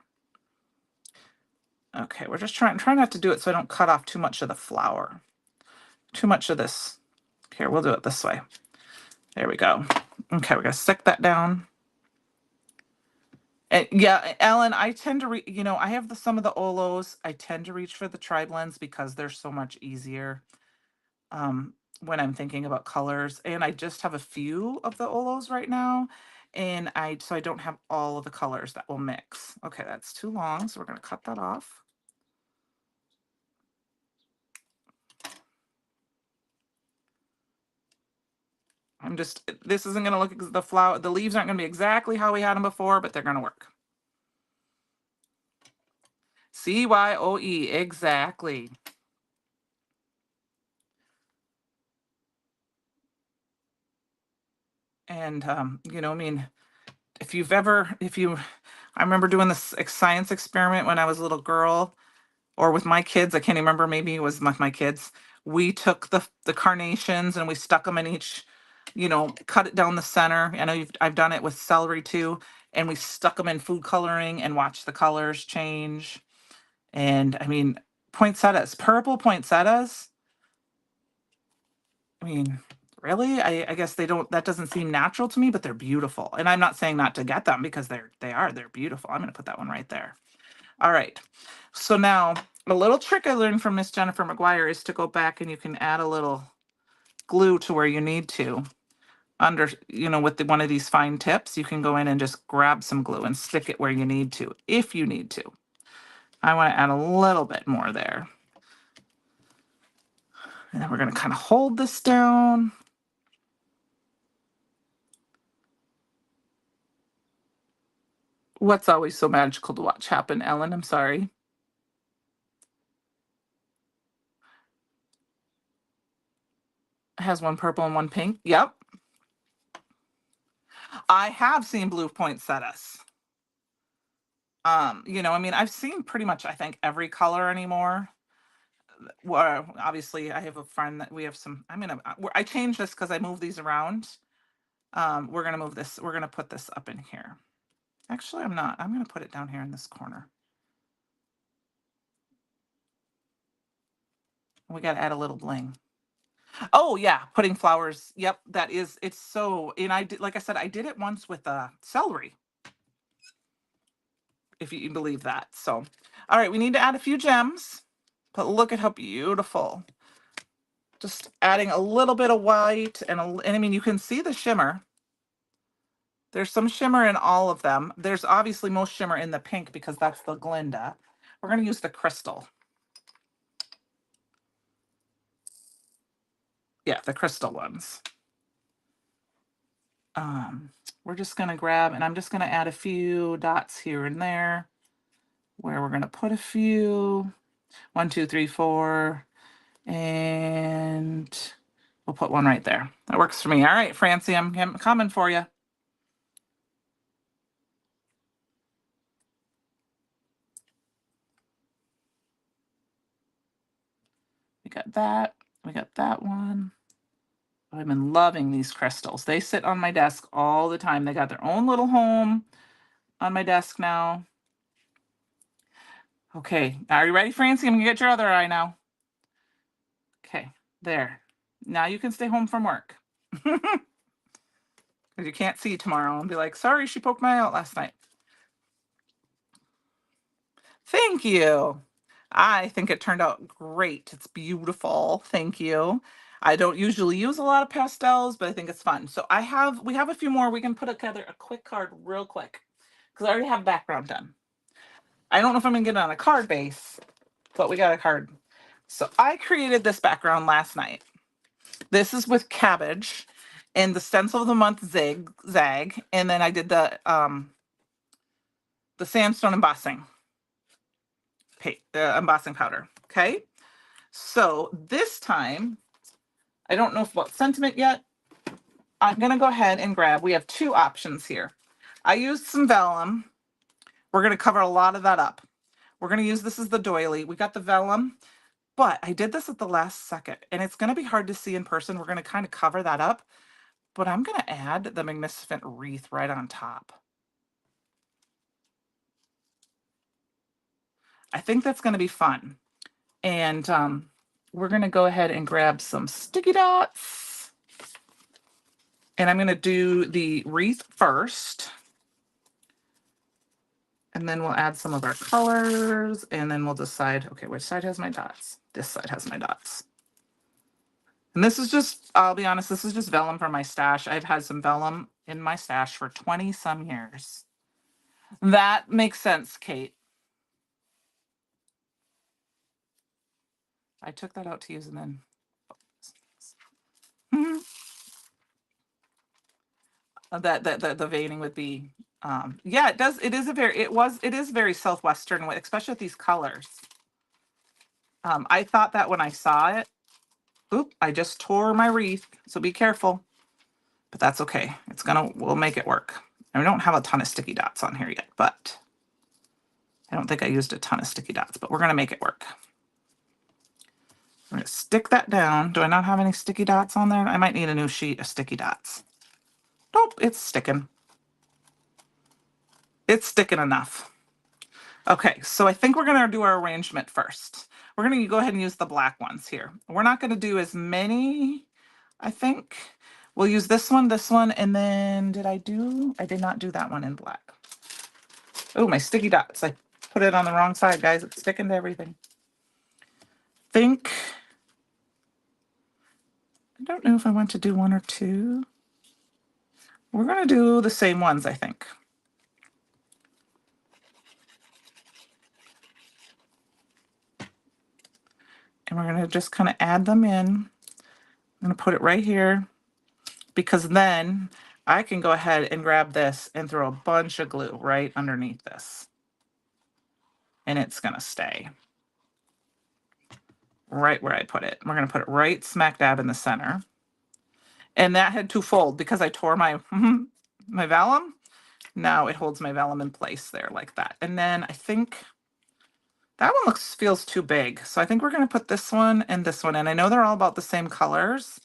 Okay, we're just trying not to do it so I don't cut off too much of the flower. Too much of this. Here, we'll do it this way. There we go. Okay, we're gonna stick that down. And yeah, Ellen, I tend to I have some of the Olos. I tend to reach for the Tri-Blends because they're so much easier when I'm thinking about colors. And I just have a few of the Olos right now. And so I don't have all of the colors that will mix. Okay, that's too long, so we're going to cut that off. This isn't going to look, the leaves aren't going to be exactly how we had them before, but they're going to work. CYOE, exactly. And, you know, I mean, I remember doing this science experiment when I was a little girl, or with my kids. I can't remember, maybe it was with my kids. We took the carnations and we stuck them in each, you know, cut it down the center. I know I've done it with celery too. And we stuck them in food coloring and watched the colors change. And I mean, poinsettias, purple poinsettias. I mean, really? I guess that doesn't seem natural to me, but they're beautiful. And I'm not saying not to get them, because they're beautiful. I'm going to put that one right there. All right. So now a little trick I learned from Miss Jennifer McGuire is to go back and you can add a little glue to where you need to. With one of these fine tips, you can go in and just grab some glue and stick it where you need to, if you need to. I want to add a little bit more there. And then we're going to kind of hold this down. What's always so magical to watch happen, Ellen? I'm sorry. It has one purple and one pink. Yep. I have seen blue poinsettias. I mean, I've seen pretty much, I think, every color anymore. Well, obviously, I have a friend that we have some. I changed this because I moved these around. We're gonna move this. We're gonna put this up in here. Actually, I'm not. I'm gonna put it down here in this corner. We gotta add a little bling. Oh yeah, putting flowers. Yep, it's so. And like I said, I did it once with celery, if you believe that. So, all right, we need to add a few gems, but look at how beautiful. Just adding a little bit of white and I mean, you can see the shimmer. There's some shimmer in all of them. There's obviously most shimmer in the pink because that's the Glinda. We're going to use the crystal. Yeah, the crystal ones. We're just going to grab, and I'm just going to add a few dots here and there where we're going to put a few. 1, 2, 3, 4. And we'll put one right there. That works for me. All right, Francie, I'm coming for you. We got that. We got that one. I've been loving these crystals. They sit on my desk all the time. They got their own little home on my desk now. Okay, are you ready, Francie? I'm gonna get your other eye now. Okay, there. Now you can stay home from work. Because you can't see tomorrow and be like, sorry, she poked my eye out last night. Thank you. I think it turned out great. It's beautiful. Thank you. I don't usually use a lot of pastels, but I think it's fun. So we have a few more. We can put together a quick card real quick because I already have background done. I don't know if I'm gonna get it on a card base, but we got a card. So I created this background last night. This is with Cabbage and the stencil of the month Zig Zag, and then I did the Sandstone embossing embossing powder. Okay, so this time I don't know what sentiment yet. I'm gonna go ahead and grab. We have two options here. I used some vellum. We're gonna cover a lot of that up. We're gonna use this as the doily. We got the vellum. But I did this at the last second, and it's going to be hard to see in person. We're going to kind of cover that up, but I'm going to add the magnificent wreath right on top. I think that's going to be fun. And we're going to go ahead and grab some sticky dots. And I'm going to do the wreath first. And then we'll add some of our colors, and then we'll decide, okay, which side has my dots? This side has my dots. And this is just, I'll be honest, this is just vellum from my stash. I've had some vellum in my stash for 20 some years. That makes sense, Kate. I took that out to use and then. That the veining would be, yeah, it does. It is a very, it is very Southwestern, especially with these colors. I thought that when I saw it. Oop, I just tore my wreath, so be careful. But that's okay. We'll make it work. And we don't have a ton of sticky dots on here yet, but I don't think I used a ton of sticky dots, but we're gonna make it work. I'm gonna stick that down. Do I not have any sticky dots on there? I might need a new sheet of sticky dots. Nope, it's sticking. It's sticking enough. Okay, so I think we're gonna do our arrangement first. We're gonna go ahead and use the black ones here. We're not gonna do as many, I think. We'll use this one, and then I did not do that one in black. Oh, my sticky dots. I put it on the wrong side, guys. It's sticking to everything. I don't know if I want to do one or two. We're gonna do the same ones, I think. And we're gonna just kind of add them in. I'm gonna put it right here because then I can go ahead and grab this and throw a bunch of glue right underneath this. And it's gonna stay right where I put it. We're gonna put it right smack dab in the center. And that had to fold because I tore my my vellum. Now it holds my vellum in place there like that. And then I think that one feels too big. So I think we're gonna put this one and this one in. I know they're all about the same colors,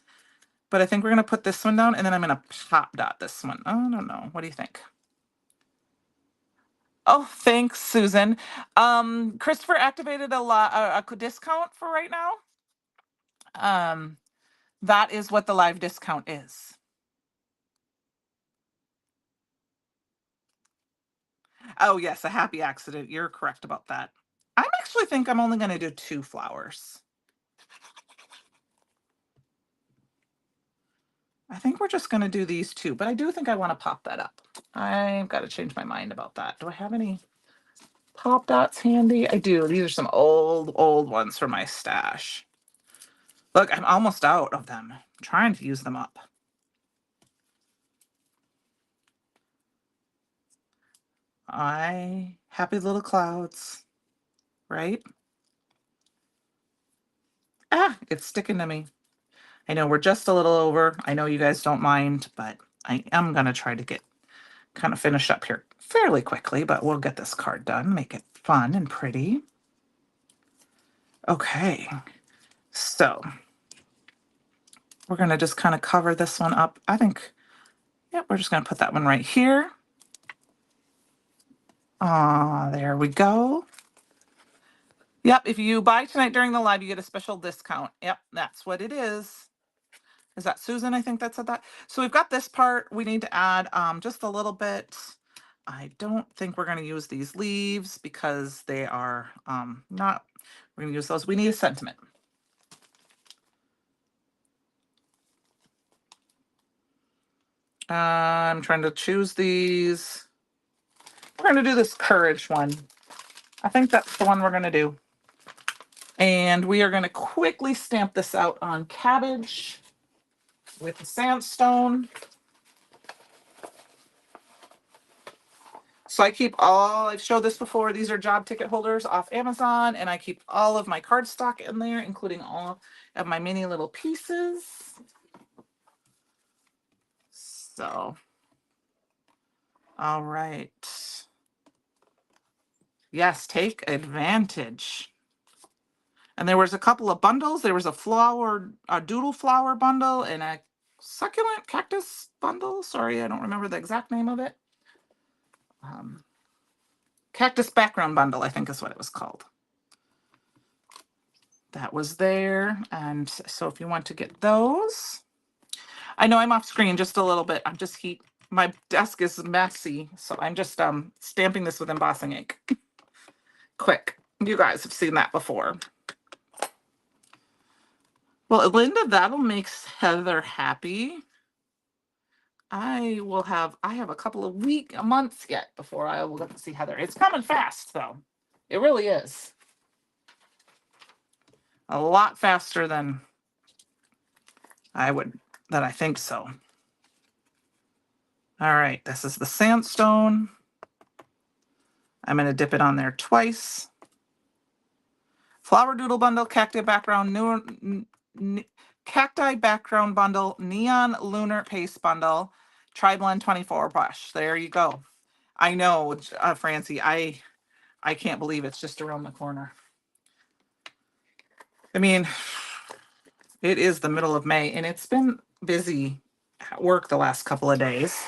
but I think we're gonna put this one down and then I'm gonna pop dot this one. I don't know. What do you think? Oh, thanks, Susan. Christopher activated a discount for right now. That is what the live discount is. Oh yes, a happy accident. You're correct about that. I actually think I'm only going to do 2 flowers. I think we're just going to do these 2, but I do think I want to pop that up. I've got to change my mind about that. Do I have any pop dots handy? I do. These are some old ones from my stash. Look, I'm almost out of them. I'm trying to use them up. Happy little clouds, right? Ah, it's sticking to me. I know we're just a little over. I know you guys don't mind, but I am going to try to get kind of finished up here fairly quickly, but we'll get this card done, make it fun and pretty. Okay, so we're going to just kind of cover this one up. I think, yep, we're just going to put that one right here. There we go. Yep, if you buy tonight during the live, you get a special discount. Yep, that's what it is. Is that Susan? I think that said that. So we've got this part. We need to add just a little bit. I don't think we're going to use these leaves because they are not, we're going to use those. We need a sentiment. I'm trying to choose these. We're going to do this courage one. I think that's the one we're going to do. And we are going to quickly stamp this out on cabbage with the sandstone. So I keep I've showed this before. These are job ticket holders off Amazon, and I keep all of my cardstock in there, including all of my mini little pieces. So, all right. Yes, take advantage. And there was a couple of bundles. There was a doodle flower bundle and a succulent cactus bundle. Sorry, I don't remember the exact name of it. Cactus background bundle, I think is what it was called. That was there. And so if you want to get those, I know I'm off screen just a little bit. I'm just my desk is messy. So I'm just stamping this with embossing ink. Quick. You guys have seen that before. Well, Glinda, that'll make Heather happy. I have a couple of months yet before I will get to see Heather. It's coming fast though. It really is. A lot faster than I think so. All right, this is the Sandstone. I'm going to dip it on there twice. Flower Doodle Bundle, Cacti Background, Cacti Background Bundle, Neon Lunar Paste Bundle, Tri-Blend 24 brush. There you go. I know, Francie, I can't believe it's just around the corner. I mean, it is the middle of May, and it's been busy at work the last couple of days.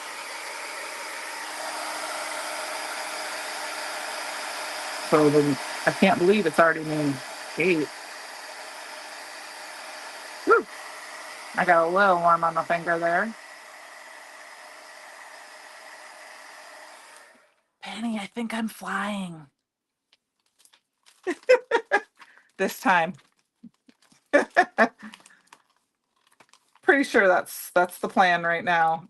So I can't believe it's already May 8th. Woo! I got a little warm on the finger there. Penny, I think I'm flying. This time. Pretty sure that's the plan right now.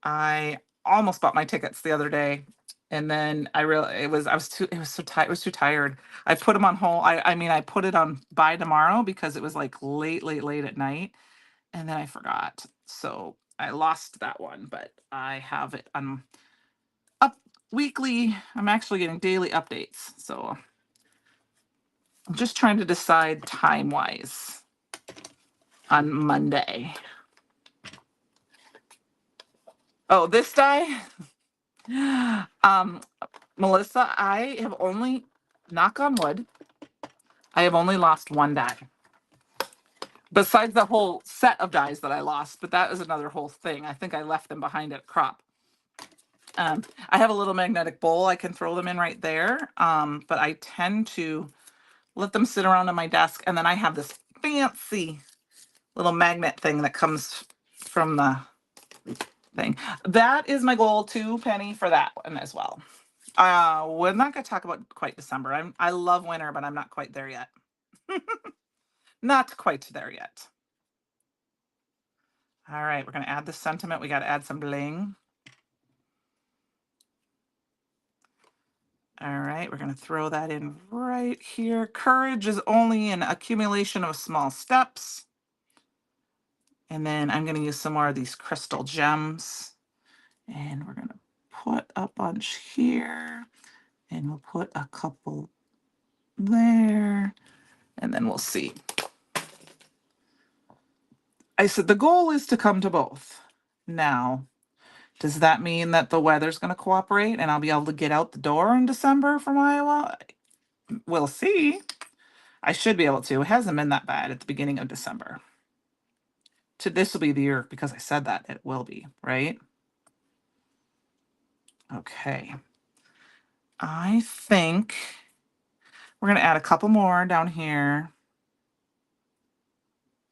I almost bought my tickets the other day, and then I was too tired. I put them on hold. I put it on by tomorrow because it was like late at night, and then I forgot. So I lost that one, but I have it on up weekly. I'm actually getting daily updates. So I'm just trying to decide time-wise on Monday. Oh, this die? Melissa, I have only, knock on wood, I have only lost one die. Besides the whole set of dies that I lost, but that is another whole thing. I think I left them behind at crop. I have a little magnetic bowl I can throw them in right there, but I tend to let them sit around on my desk, and then I have this fancy little magnet thing that comes from the thing. That is my goal too, Penny, for that one as well. We're not going to talk about quite December. I love winter, but I'm not quite there yet. Not quite there yet. All right, we're going to add the sentiment. We got to add some bling. All right, we're going to throw that in right here. Courage is only an accumulation of small steps. And then I'm going to use some more of these crystal gems. And we're going to put a bunch here. And we'll put a couple there. And then we'll see. I said the goal is to come to both. Now, does that mean that the weather's going to cooperate and I'll be able to get out the door in December from Iowa? We'll see. I should be able to. It hasn't been that bad at the beginning of December. This will be the year, because I said that it will be, right? Okay. I think we're going to add a couple more down here.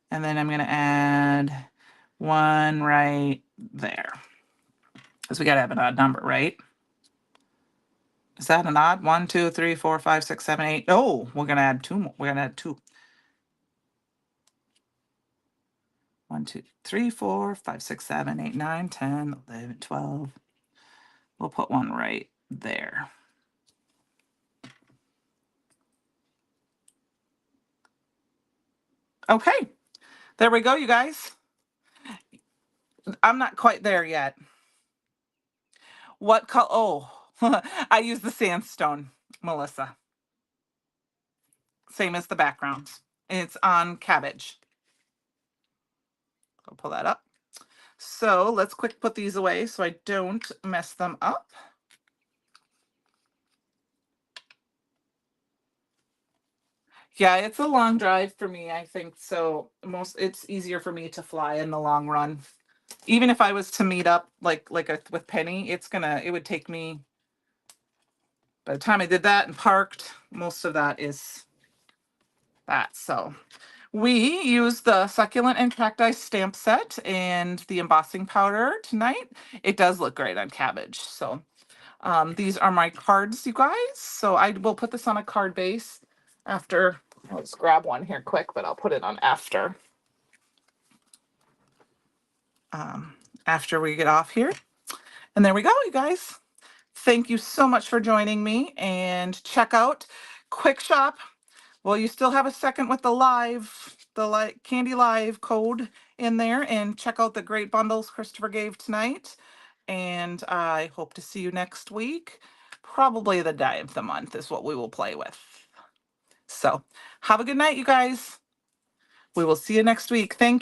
And then I'm going to add one right there. Because we got to have an odd number, right? Is that an odd? 1, 2, 3, 4, 5, 6, 7, 8. Oh, we're going to add 2 more. We're going to add 2. 1, 2, 3, 4, 5, 6, 7, 8, 9, 10, 11, 12. We'll put one right there. Okay. There we go, you guys. I'm not quite there yet. What color? Oh, I use the Sandstone, Melissa. Same as the background. It's on Cabbage. I'll pull that up. So let's quick put these away so I don't mess them up. Yeah, it's a long drive for me, I think. So it's easier for me to fly in the long run. Even if I was to meet up with Penny, it would take me, by the time I did that and parked, most of that is that. So we used the Succulent and Cacti stamp set and the embossing powder tonight. It does look great on Cabbage. So these are my cards, you guys. So I will put this on a card base after. Let's grab one here quick, but I'll put it on after. after we get off here. And there we go, you guys. Thank you so much for joining me, and check out Quick Shop. Well, you still have a second with the Candi Live code in there, and check out the great bundles Christopher gave tonight. And I hope to see you next week. Probably the day of the month is what we will play with. So have a good night, you guys. We will see you next week. Thank you.